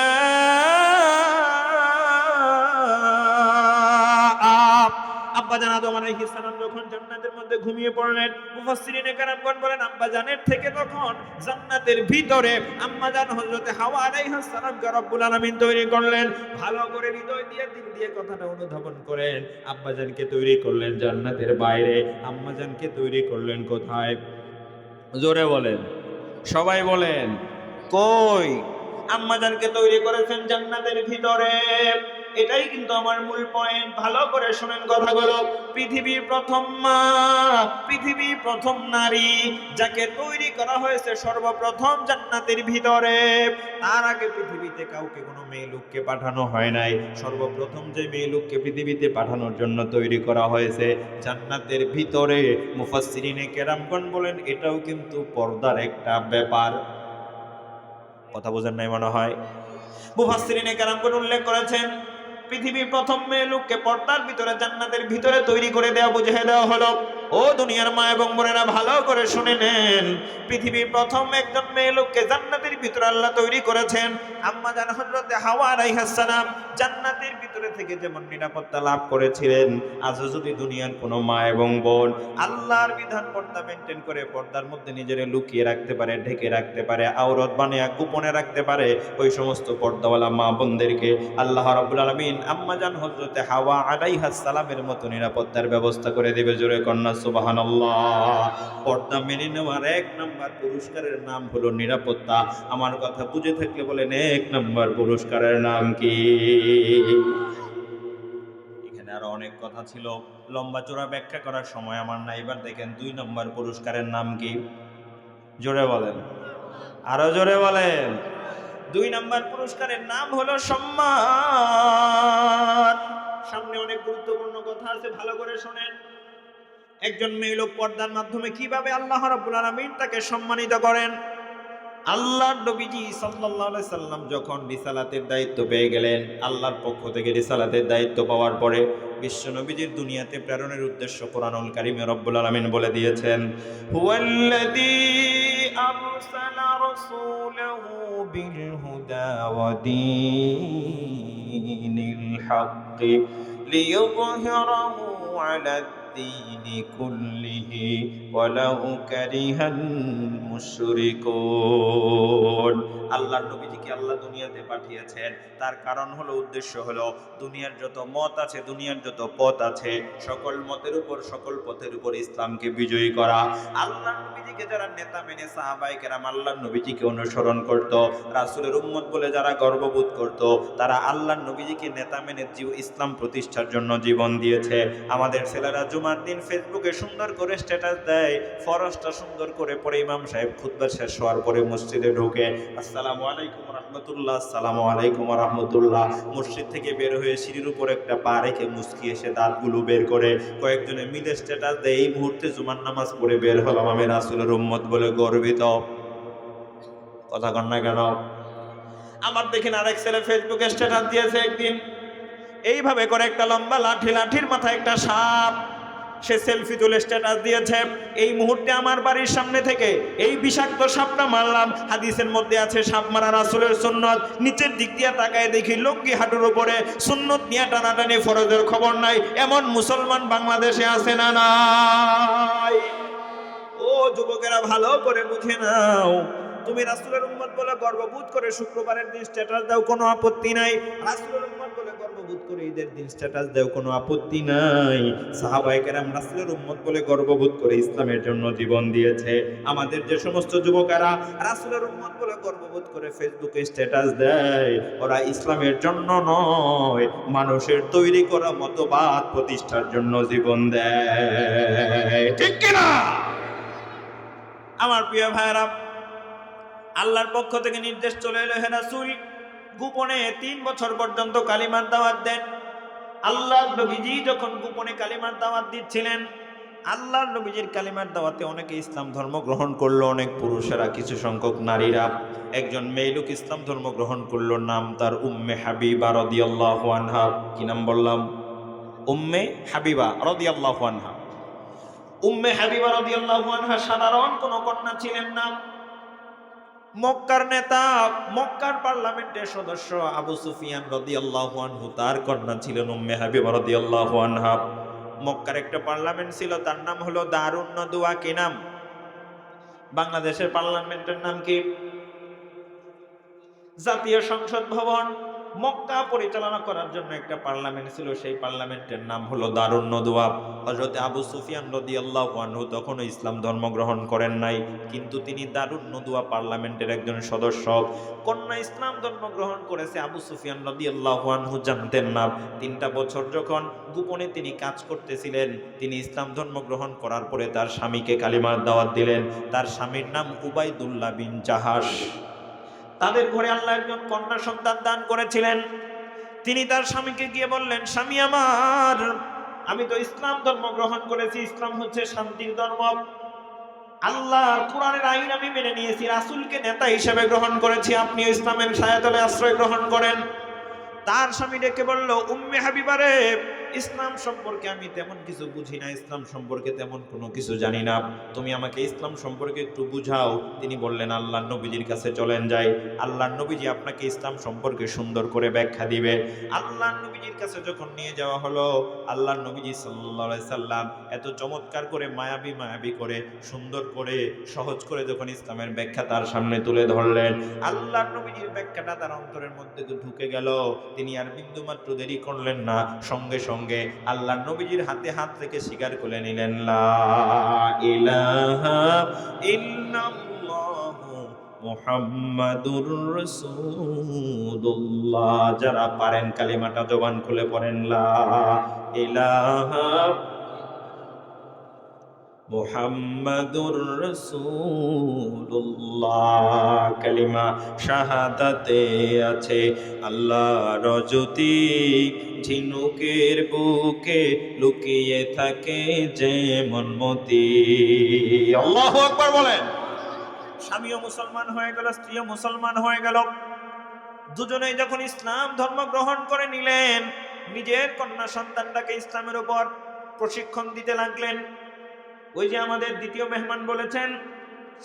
আব্বাজান আদম আলাইহিস সালাম যখন জান্নাতের মধ্যে ঘুমিয়ে পড়লেন, মুফাসসিরিনে কেরামগণ বলেন আব্বাজানের থেকে তখন জান্নাতের ভিতরে আম্মাজান হযরতে হাওয়া আলাইহিস সালামকে রব্বুল আলামিন তৈরি করলেন। ভালো করে হৃদয় দিয়ে, দিল দিয়ে কথাটা অনুধাবন করেন। আব্বাজানকে তৈরি করলেন জান্নাতের বাইরে, আম্মাজানকে তৈরি করলেন কোথায়? জোরে বলেন, সবাই বলেন, কই? আম্মাজানকে তৈরি করেছেন জান্নাতের ভিতরে। এটাই কিন্তু আমার মূল পয়েন্ট, ভালো করে শুনেন কথাগুলো। পৃথিবীর প্রথম মা, পৃথিবীর প্রথম নারী যাকে তৈরি করা হয়েছে সর্বপ্রথম জান্নাতের ভিতরে। তার আগে পৃথিবীতে কাউকে কোনো মেয়ে লোককে পাঠানো হয় নাই। সর্বপ্রথম যে মেয়ে লোককে পৃথিবীতে পাঠানোর জন্য তৈরি করা হয়েছে জান্নাতের ভিতরে, মুফাসসিরিনে কেরামগণ বলেন এটাও কিন্তু পর্দার একটা ব্যাপার। কথা বোঝেন নাই মনে হয়। মুফাসসিরিনে কেরামগণ উল্লেখ করেছেন পৃথিবীর প্রথম মেয়ে লোককে পর্দার ভিতরে জান্নাতের ভিতরে তৈরি করে দেওয়া, বুঝিয়ে দেওয়া হলো। ও দুনিয়ার মা এবং বোনেরা, ভালো করে শুনে নেন, পৃথিবীর প্রথম একজন মেয়ে লোককে জান্নাতের ভিতরে আল্লাহ তৈরি করেছেন। আম্মা জান হযরতে হাওয়া আলাইহিস সালাম জান্নাতের ভিতরে থেকে যেমন নিরাপত্তা লাভ করেছিলেন, আজও যদি দুনিয়ার কোনো মা এবং বোন আল্লাহর বিধান পর্দা মেনটেন করে পর্দার মধ্যে নিজেরে লুকিয়ে রাখতে পারে, ঢেকে রাখতে পারে, আওরত বানিয়ে গোপনে রাখতে পারে, ওই সমস্ত পর্দাওয়ালা মা বোনদেরকে আল্লাহ রাব্বুল আলামিন আম্মাজান হযরতে হাওয়া আলাইহিস সালামের মতো নিরাপত্তার ব্যবস্থা করে দেবে। জোরে কন্যা সুবহানাল্লাহ। পর্দা মেনে নেওয়ার এক নাম্বার পুরস্কারের নাম হলো নিরাপত্তা। আমার কথা বুঝে থাকলে বলেন, এক নাম্বার পুরস্কারের নাম কি? এখানে আরো অনেক কথা ছিল, লম্বা চূড়া ব্যাখ্যা করার সময় আমার না। এবার দেখেন 2 নম্বর পুরস্কারের নাম কি? জোরে বলেন, আরো জোরে বলেন। 2 নম্বর পুরস্কারের নাম হলো সম্মান। সামনে অনেক গুরুত্বপূর্ণ কথা আছে, ভালো করে শোনেন। একজন মেয়ে লোক পর্দার মাধ্যমে কিভাবে আল্লাহ রাব্বুল আলামিন তাকে সম্মানিত করেন। আল্লাহর নবীজি সাল্লাল্লাহু আলাইহি সাল্লাম যখন রিসালাতের দায়িত্ব পেয়ে গেলেন, আল্লাহর পক্ষ থেকে রিসালাতের দায়িত্ব পাওয়ার পরে বিশ্ব নবীজির দুনিয়াতে প্রেরণের উদ্দেশ্য কোরআনুল কারীমে রব্বুল আলামিন বলে দিয়েছেন, হুয়াল্লাযী আরসালা রাসূলাহু বিল হুদা ওয়া দীনিল হাক্কি লিইয়ুযহিরাহু আলাদ দ্বীনি কুল্লিহি ওয়ালাউ কারিহাল মুশরিকুন। আল্লাহর নবীজিকে আল্লাহ দুনিয়াতে পাঠিয়েছেন, তার কারণ হলো, উদ্দেশ্য হলো দুনিয়ার যত মত আছে, দুনিয়ার যত পথ আছে, সকল মতের উপর, সকল পথের উপর ইসলামকে বিজয়ী করা। আল্লাহর নবীজিকে যারা নেতা মেনে সাহাবায়ে কেরাম আল্লাহর নবীজিকে অনুসরণ করত, রাসূলের উম্মত বলে যারা গর্ববোধ করত, তারা আল্লাহর নবীজিকে নেতা মেনে ইসলাম প্রতিষ্ঠার জন্য জীবন দিয়েছে। আমাদের ছেলেরা জুমার দিন ফেসবুকে সুন্দর করে স্ট্যাটাস দেয়, ফরজটা সুন্দর করে পড়ে ইমাম সাহেব খুতবা শেষ হওয়ার পরে মসজিদে ঢুকে আসসালামু আলাইকুম রাহমাতুল্লাহ, আসসালামু আলাইকুম রাহমাতুল্লাহ, মসজিদ থেকে বের হয়ে সিঁড়ির উপর একটা পা রেখে মুস্কি এসে দাঁতগুলো বের করে কয়েকজনে মিলে স্ট্যাটাস দেয়, এই মুহূর্তে জুমার নামাজ পড়ে বের হলাম, আমি রাসূলের উম্মত বলে গর্বিত। কথা কন না কেন? আমার দেখেন আরেক ছেলে ফেসবুকে স্ট্যাটাস দিয়েছে একদিন, এইভাবে করে একটা লম্বা লাঠি, লাঠির মাথায় একটা সাপ, সে সেলফি তুলে স্ট্যাটাস দিয়েছে, এই মুহূর্তে আমার বাড়ির সামনে থেকে এই বিষাক্ত সাপটা মারলাম। হাদিসের মধ্যে আছে সাপ মারা রাসূলের সুন্নত। নিচের দিক দিয়ে তাকায় দেখি লুঙ্গি হাঁটুর উপরে, সুন্নত নিয়ে টানাটানি, ফরজের খবর নাই। এমন মুসলমান বাংলাদেশে আছে না নাই? ও যুবকেরা ভালো করে বুঝে নাও, তুমি রাসূলের উম্মত বলে গর্ববোধ করে শুক্রবারের দিন স্ট্যাটাস দাও, কোনো আপত্তি নাই। রাসূলের উম্মত বলে গর্ববোধ করে ঈদের দিন স্ট্যাটাস দাও, কোনো আপত্তি নাই। সাহাবায়ে কেরাম রাসূলের উম্মত বলে গর্ববোধ করে ইসলামের জন্য জীবন দিয়েছে। আমাদের যে সমস্ত যুবকেরা রাসূলের উম্মত বলে গর্ববোধ করে ফেসবুকে স্ট্যাটাস দেয়, ওরা ইসলামের জন্য নয়, মানুষের তৈরি করা মতবাদ প্রতিষ্ঠার জন্য জীবন দেয়। ঠিক কিনা? আমার প্রিয় ভাইরা, আল্লাহর পক্ষ থেকে নির্দেশ চলে এলো, হে রাসূল গোপনে 3 বছর পর্যন্ত কালিমার দাওয়াত দেন। আল্লাহর নবীজি যখন গোপনে কালিমার দাওয়াত দিচ্ছিলেন, আল্লাহর নবীজির কালিমার দাওয়াতে অনেকে ইসলাম ধর্ম গ্রহণ করলো, অনেক পুরুষেরা, কিছু সংখ্যক নারীরা। একজন মেয়ে লোক ইসলাম ধর্ম গ্রহণ করলো, নাম তার উম্মে হাবিবা রাদিয়াল্লাহু আনহা। কি নাম বললাম? উম্মে হাবিবা রাদিয়াল্লাহু আনহা। উম্মে হাবিবা রাদিয়াল্লাহু আনহা সাধারণ কোনো কন্যা ছিলেন না। মক্কার নেতা, মক্কার পার্লামেন্টের সদস্য আবু সুফিয়ান রাদিয়াল্লাহু আনহু, তার কন্যা ছিলেন উম্মে হাবিবা রাদিয়াল্লাহু আনহা। মক্কার একটা পার্লামেন্ট ছিল, তার নাম হলো দারুন নদওয়া। কি নাম? বাংলাদেশের পার্লামেন্টের নাম কি? জাতীয় সংসদ ভবন। মক্কা পরিচালনা করার জন্য একটা পার্লামেন্ট ছিল, সেই পার্লামেন্টের নাম হলো দারুন নদওয়া। হযরত আবু সুফিয়ান রাদিয়াল্লাহু আনহু তখনও ইসলাম ধর্ম গ্রহণ করেন নাই, কিন্তু তিনি দারুন নদওয়া পার্লামেন্টের একজন সদস্য। কন্যা ইসলাম ধর্ম গ্রহণ করেছে, আবু সুফিয়ান রাদিয়াল্লাহু আনহু জানতেন না। 3টা বছর যখন গোপনে তিনি কাজ করতেছিলেন, তিনি ইসলাম ধর্ম গ্রহণ করার পরে তার স্বামীকে কালিমার দাওয়াত দিলেন। তার স্বামীর নাম উবাইদুল্লাহ বিন জাহাশ। তাদের ঘরে আল্লাহ একজন কন্যা সন্তান দান করেছিলেন। তিনি তার স্বামীকে গিয়ে বললেন, স্বামী আমার, আমি তো ইসলাম ধর্ম গ্রহণ করেছি, ইসলাম হচ্ছে শান্তির ধর্ম, আল্লাহর কোরআনের আইন আমি মেনে নিয়েছি, রাসূলকে নেতা হিসেবে গ্রহণ করেছি, আপনি ইসলামের ছায়াতলে আশ্রয় গ্রহণ করেন। তার স্বামী ডেকে বলল, উম্মে হাবিবা রে, ইসলাম সম্পর্কে আমি তেমন কিছু বুঝি না, ইসলাম সম্পর্কে তেমন কোনো কিছু জানি না, তুমি আমাকে ইসলাম সম্পর্কে একটু বুঝাও। তিনি বললেন, আল্লাহর নবীজির কাছে চলেন যাই, আল্লাহর নবীজি আপনাকে ইসলাম সম্পর্কে সুন্দর করে ব্যাখ্যা দিবে। আল্লাহর নবীজির কাছে যখন নিয়ে যাওয়া হলো, আল্লাহর নবীজি সাল্লাল্লাহু আলাইহি সাল্লাম এত চমৎকার করে মায়াবী করে সুন্দর করে সহজ করে যখন ইসলামের ব্যাখ্যা তার সামনে তুলে ধরলেন, আল্লাহর নবীজির ব্যাখ্যাটা তার অন্তরের মধ্যে ঢুকে গেল। তিনি আর বিন্দুমাত্র দেরি করলেন না, সঙ্গে সঙ্গে আল্লাহর নবীজির হাতে হাত রেখে স্বীকার করে নিলেন, লা ইলাহা ইল্লাল্লাহু মুহাম্মাদুর রাসূলুল্লাহ। যারা পারেন কালিমাটা জবান খুলে পড়েন, লা ইলাহা মুহাম্মাদুর রাসূলুল্লাহ। কালিমা শাহাদাতে আছে আল্লাহর জ্যোতি, ঝিনুকের বুকে লুকিয়ে থাকে যেমন মতি। আল্লাহু আকবার বলেন। স্বামীও মুসলমান হয়ে গেল, স্ত্রীও মুসলমান হয়ে গেল। দুজনেই যখন ইসলাম ধর্ম গ্রহণ করে নিলেন, নিজের কন্যা সন্তানটাকে ইসলামের উপর প্রশিক্ষণ দিতে লাগলেন। ওই যে আমাদের দ্বিতীয় মেহমান বলেছেন,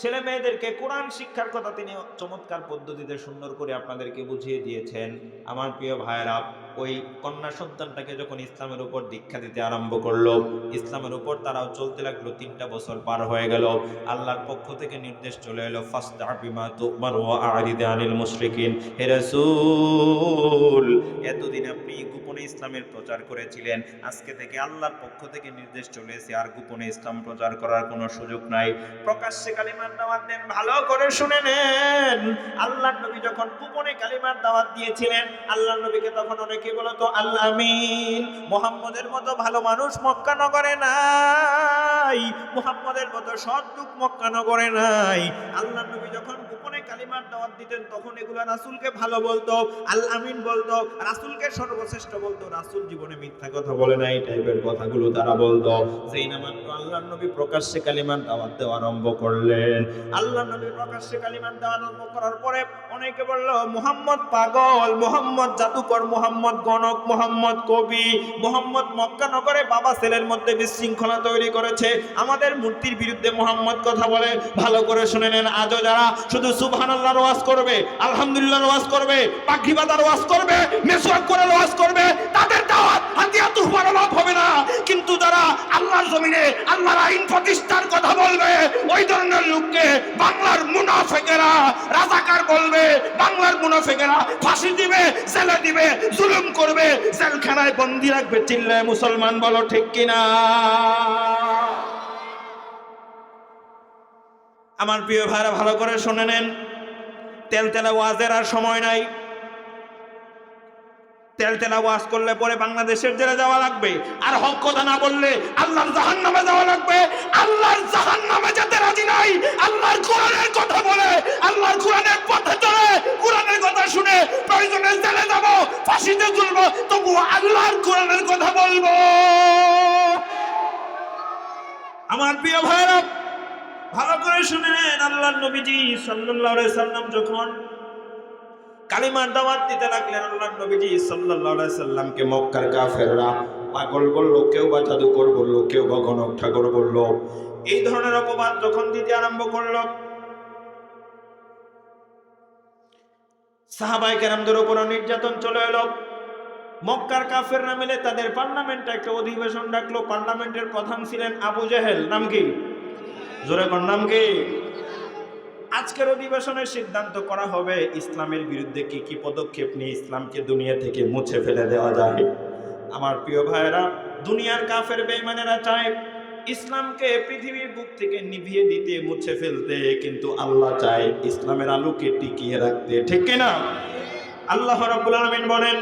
ছেলে মেয়েদেরকে কোরআন শিক্ষার কথা তিনি চমৎকার পদ্ধতিতে সুন্দর করে আপনাদেরকে বুঝিয়ে দিয়েছেন। আমার প্রিয় ভাইয়েরা, ওই কন্যা সন্তানটাকে যখন ইসলামের উপর দীক্ষা দিতে আরম্ভ করলো, ইসলামের উপর তারাও চলতে লাগলো। 3টা বছর পার হয়ে গেল। আল্লাহর পক্ষ থেকে নির্দেশ চলে এলো, ফাসদা বিমা তুমার ওয়া আরিদ আনিল মুশরিকিন। হে রাসূল, এতদিন আপনি গোপনে ইসলামের প্রচার করেছিলেন, আজকে থেকে আল্লাহর পক্ষ থেকে নির্দেশ চলে এসেছে, আর গোপনে ইসলাম প্রচার করার কোনো সুযোগ নাই, প্রকাশ্যে কালিমার দাওয়াত দেন। ভালো করে শুনে নেন, আল্লাহর নবী যখন গোপনে কালিমার দাওয়াত দিয়েছিলেন, আল্লাহর নবীকে তখন অনেকে বলতো আল আমিন। মুহাম্মদের মতো ভালো মানুষ মক্কা নগরে নাই, মুহাম্মদের মতো সৎ লোক মক্কা নগরে নাই। আল্লাহর নবী যখন গোপনে কালিমার দাওয়াত দিতেন, তখন এগুলো রাসূলকে ভালো বলতো, আল আমিন বলতো, রাসূলকে সর্বশ্রেষ্ঠ বলতো। রাসূল জীবনে মিথ্যা কথা বলে না, এই টাইপের কথাগুলো তারা বলতো। যেই না মাত্র আল্লাহর নবী প্রকাশ্যে কালিমার দাওয়াত দেওয়া আরম্ভ করলেন, আল্লাহর নবী প্রকাশ্যে কালিমার দাওয়াত আরম্ভ করার পরে অনেকে বলল, মুহাম্মদ পাগল, মুহাম্মদ জাদুকর, মুহাম্মদ গণক, মুহাম্মদ কবি, মুহাম্মদ মক্কা নগরে বাবা ছেলের মধ্যে বিশৃঙ্খলা তৈরি করেছে, আমাদের মূর্তির বিরুদ্ধে মুহাম্মদ কথা বলে। ভালো করে শুনে নেন, আজও যারা শুধু সুবহানাল্লাহর ওয়াজ করবে, আলহামদুলিল্লাহর ওয়াজ করবে, পাখি বাঁধার ওয়াজ করবে, মেসওয়াক করার ওয়াজ করবে, তাদের দাওয়াত হাদিয়া তুহফার অভাব হবে না। কিন্তু যারা আল্লাহর জমিনে আল্লাহর আইন প্রতিষ্ঠার কথা বলবে, ওই ধরনের লোককে বাংলার মুনাফিকেরা রাজাকার বলবে, বাংলার মুনাফিকেরা ফাঁসি দিবে, জেলে দিবে, জুলুম করবে, জেলখানায় বন্দী রাখবে। চিল্লায় মুসলমান বলো ঠিক কিনা? আমার প্রিয় ভাইরা ভালো করে শুনে নেন, তেলতেলা ওয়াজের আর সময় নাই। তেলতেলা ওয়াজ করলে পরে বাংলাদেশের জেলে যাওয়া লাগবে, আর হক কথা না বললে আল্লাহর জাহান্নামে যাওয়া লাগবে। আল্লাহর জাহান্নামে যেতে রাজি নাই। আল্লাহর কোরআনের কথা বলে, আল্লাহর কোরআনের পথে চলে, কোরআনের কথা শুনে প্রয়োজনে জেলে যাব, ফাঁসিতে ঝুলবো, তবু আল্লাহর কোরআনের কথা বলবো। আমার প্রিয় ভাইরা ভালো করে শুনে নেন, আল্লাহর নবীজি সাল্লাল্লাহু আলাইহি সাল্লাম যখন কালিমার দাওয়াত দিতে লাগলেন, আল্লাহর নবীজি সাল্লাল্লাহু আলাইহি সাল্লামকে মক্কার কাফেররা পাগল বলল, কেউ বা জাদুকর বলল, কেউ বা গণক ঠাকুর বলল। এই ধরনের অপবাদ যখন দিতে আরম্ভ করল, সাহাবায়ে কেরামদের উপর নির্যাতন চলে এলো। মক্কার কাফেররা মিলে তাদের পার্লামেন্টে একটা অধিবেশন ডাকলো। পার্লামেন্টের প্রধান ছিলেন আবু জেহেল। নাম কি? জোরে কোন নাম কি? আজকের অধিবেশনের সিদ্ধান্ত করা হবে ইসলামের বিরুদ্ধে কি কি পদক্ষেপ নিয়ে ইসলামকে দুনিয়া থেকে মুছে ফেলে দেওয়া যায়। আমার প্রিয় ভাইরা, দুনিয়ার কাফের বেঈমানেরা চায় ইসলামকে পৃথিবীর বুক থেকে নিভিয়ে দিতে, মুছে ফেলতে, কিন্তু আল্লাহ চায় ইসলামের আলোকে টিকিয়ে রাখতে। ঠিক কিনা? আল্লাহ রাব্বুল আলামিন বলেন,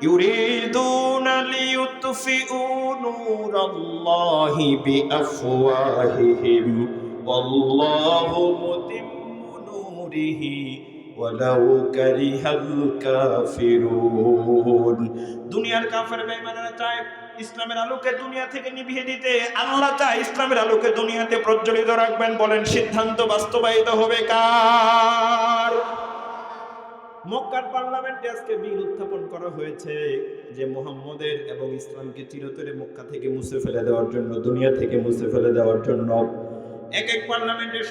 ইউরিদুনা লিইউতফিউ নূরাল্লাহি বিআফওয়াহিহিম ওয়াল্লাহু মুতিম্মু নূরিহি ওয়ালাউ কারিহাল কাফিরুন। দুনিয়ার কাফের বেঈমানেরা চায় ইসলামের আলোকে দুনিয়া থেকে নিভিয়ে দিতে, আল্লাহ চায় ইসলামের আলোকে দুনিয়াতে প্রজ্বলিত রাখবেন। বলেন, সিদ্ধান্ত বাস্তবায়িত হবে কার? মক্কার পার্লামেন্টে আজকে বিল উত্থাপন করা হয়েছে যে মুহাম্মদের এবং ইসলামকে চিরতরে মক্কা থেকে মুছে ফেলে দেওয়ার জন্য, দুনিয়া থেকে মুছে ফেলে দেওয়ার জন্য এক এক পার্লামেন্টের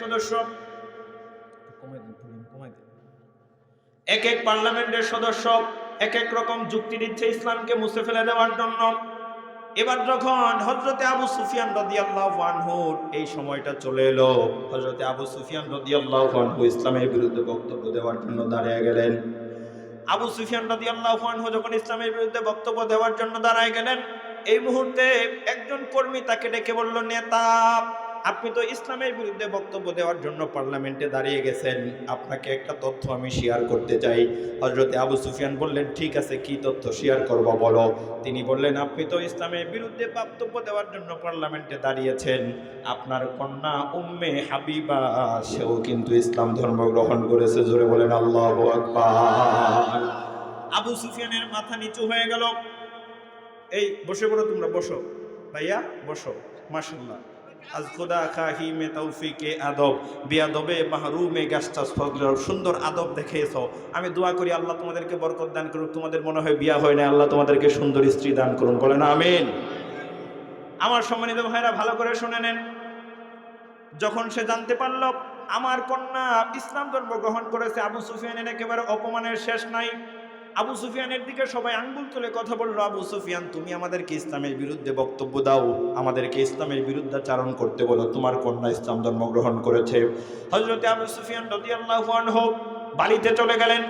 সদস্য এক এক রকম যুক্তি দিচ্ছে ইসলামকে মুছে ফেলে দেওয়ার জন্য। এবার যখন হযরতে আবু সুফিয়ান রাদিয়াল্লাহু আনহুর এই সময়টা চলে এলো, হযরতে আবু সুফিয়ান রাদিয়াল্লাহু আনহু ইসলামের বিরুদ্ধে বক্তব্য দেওয়ার জন্য দাঁড়িয়ে গেলেন। আবু সুফিয়ান রাদিয়াল্লাহু আনহু যখন ইসলামের বিরুদ্ধে বক্তব্য দেওয়ার জন্য দাঁড়িয়ে গেলেন, এই মুহূর্তে একজন কর্মী তাকে ডেকে বলল, নেতা, আপনি তো ইসলামের বিরুদ্ধে বক্তব্য দেওয়ার জন্য পার্লামেন্টে দাঁড়িয়ে গেছেন, আপনাকে একটা তথ্য আমি শেয়ার করতে চাই। হযরতে আবু সুফিয়ান বললেন, ঠিক আছে, কি তথ্য শেয়ার করব বলো। তিনি বললেন, আপনি তো ইসলামের বিরুদ্ধে বক্তব্য দেওয়ার জন্য পার্লামেন্টে দাঁড়িয়েছেন, আপনার কন্যা উম্মে হাবিবা সেও কিন্তু ইসলাম ধর্ম গ্রহণ করেছে। জোরে বলেন আল্লাহু আকবার। আবু সুফিয়ানের মাথা নিচু হয়ে গেল। এই বসে পড়ো, তোমরা বসো ভাইয়া, বসো। মাশাআল্লাহ, আজ খোদা খাহি মে তৌফিকে আদব, বিয়াদবে মাহরুমে গাছটা সুন্দর আদব দেখিয়েছো। আমি দোয়া করি আল্লাহ তোমাদেরকে বরকত দান করুক। তোমাদের মনে হয় বিয়া হয় না, আল্লাহ তোমাদেরকে সুন্দর স্ত্রী দান করুন। বলেন আমিন। আমার সম্মানিত ভাইরা ভালো করে শুনে নেন, যখন সে জানতে পারল আমার কন্যা ইসলাম ধর্ম গ্রহণ করেছে, আবু সুফিয়ানের একেবারে অপমানের শেষ নাই। আবু সুফিয়ানের দিকে সবাই আঙ্গুল তুলে কথা বলল, আবু সুফিয়ান, তুমি আমাদেরকে ইসলামের বিরুদ্ধে বক্তব্য দাও, আমাদেরকে ইসলামের বিরুদ্ধাচারণ করতে বলো, তোমার কন্যা ইসলাম ধর্ম গ্রহণ করেছে। হযরতে আবু সুফিয়ান রাদিয়াল্লাহু আনহু বাড়িতে চলে গেলেন।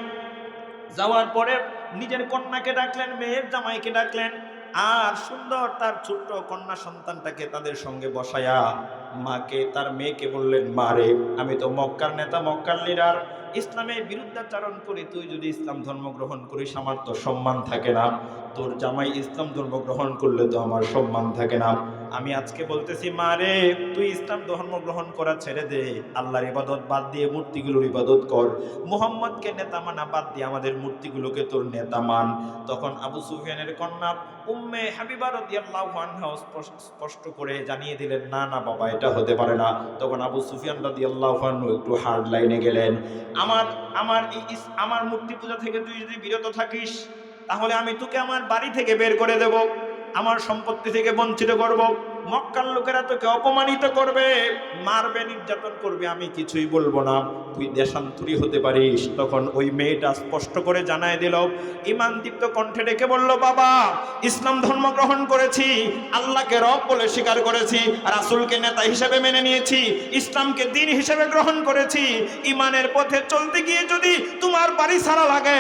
যাওয়ার পরে নিজের কন্যাকে ডাকলেন, মেয়ের জামাইকে ডাকলেন, আর সুন্দর তার ছোট্ট কন্যা সন্তানটাকে তাদের সঙ্গে বসায়া মাকে, তার মেয়েকে বললেন, মা রে, আমি তো মক্কার নেতা, মক্কার লিডার, ইসলামের বিরুদ্ধাচারণ করি, তুই যদি ইসলাম ধর্ম গ্রহণ করিস আমার তো সম্মান থাকে না, তোর জামাই ইসলাম ধর্ম গ্রহণ করলে তো আমার সম্মান থাকে না। আমি আজকে বলতেছি, মা রে, তুই ইসলাম ধর্ম গ্রহণ করা ছেড়ে দে, আল্লাহর ইবাদত বাদ দিয়ে মূর্তিগুলোর ইবাদত কর, মুহাম্মদকে নেতা মানা বাদ দিয়ে আমাদের মূর্তিগুলোকে তোর নেতা মান। তখন আবু সুফিয়ানের কন্যা উম্মে হাবিবা রাদিয়াল্লাহু আনহা স্পষ্ট করে জানিয়ে দিলেন, না না বাবা, এটা হতে পারে না। তখন আবু সুফিয়ান রাদিয়াল্লাহু আনহু একটু হার্ড লাইনে গেলেন, আমার মূর্তি পূজা থেকে তুই যদি বিরত থাকিস তাহলে আমি তোকে আমার বাড়ি থেকে বের করে দেব, আমার সম্পত্তি থেকে বঞ্চিত করব, মক্কার লোকেরা তোকে অপমানিত করবে, মারবে, নির্যাতন করবে, আমি কিছুই বলবো না, তুই দেশান্তরী হতে পারিস। তখন ওই মেয়েটা স্পষ্ট করে জানায় দিল, ঈমান দীপ্ত কণ্ঠে ডেকে বলল, বাবা, ইসলাম ধর্ম গ্রহণ করেছি, আল্লাহকে রব বলে স্বীকার করেছি, রাসূলকে নেতা হিসেবে মেনে নিয়েছি, ইসলামকে দ্বীন হিসেবে গ্রহণ করেছি। ঈমানের পথে চলতে গিয়ে যদি তোমার বাড়ি ছাড়া লাগে,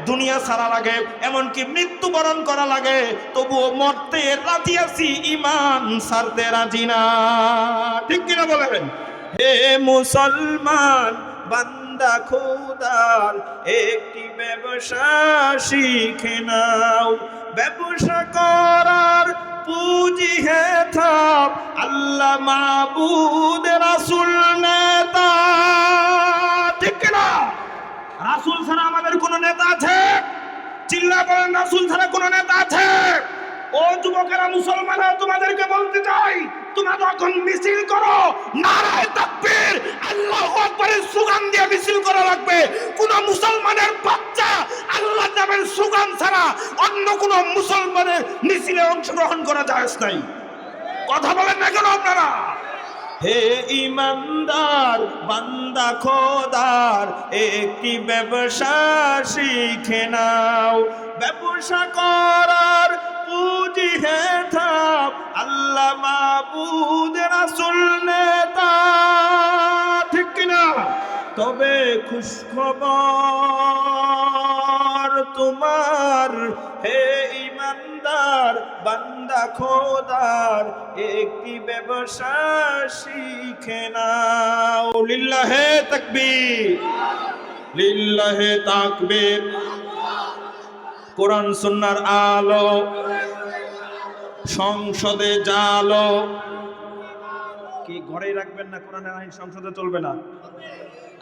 দুনিয়া ছাড়া লাগে, এমনকি মৃত্যুবরণ করা লাগে, তবুও মরতে রাজি আছি, ঈমান ছাড়তে রাজি না। ঠিক কিনা বলেন? হে মুসলমান বান্দা খোদার, একটি ব্যবসা শিখে নাও, ব্যবসা করার পুঁজি হে থাপ, আল্লাহ মাবুদ রাসূল নেতা। ঠিক কিনা? রাসূল ছাড়া আমাদের কোন নেতা আছে? চিল্লা বলেন, রাসূল ছাড়া কোন নেতা আছে? ও যুবকেরা, মুসলমানরা, তোমাদেরকে বলতে চাই, তোমরা যখন মিছিল করো, নারায়ে তাকবীর, আল্লাহু আকবারের স্লোগান দিয়ে মিছিল করা লাগবে। কোন মুসলমানের বাচ্চা আল্লাহর নামের স্লোগান ছাড়া অন্য কোন মুসলমানের মিছিলে অংশগ্রহণ করা জায়েজ নাই। কথা বলেন না কেন আপনারা? হে ইমানদার বান্দা খোদার, একটি ব্যবসা শিখে নাও, ব্যবসা করার পুঁজি হে থাপ, আল্লাহ মাবুদ রাসূল নেতা। ঠিক কিনা? তবে খুশখবর তোমার, হে ইমানদার বান্দা খোদার, একটি ব্যবসা শিখে নাও। লিল্লাহে তাকবীর, লিল্লাহে তাকবীর। কোরআন সুন্নাহর আলো, সংসদে জালো। কি ঘরেই রাখবেন না? কোরআনের আইন সংসদে চলবে না?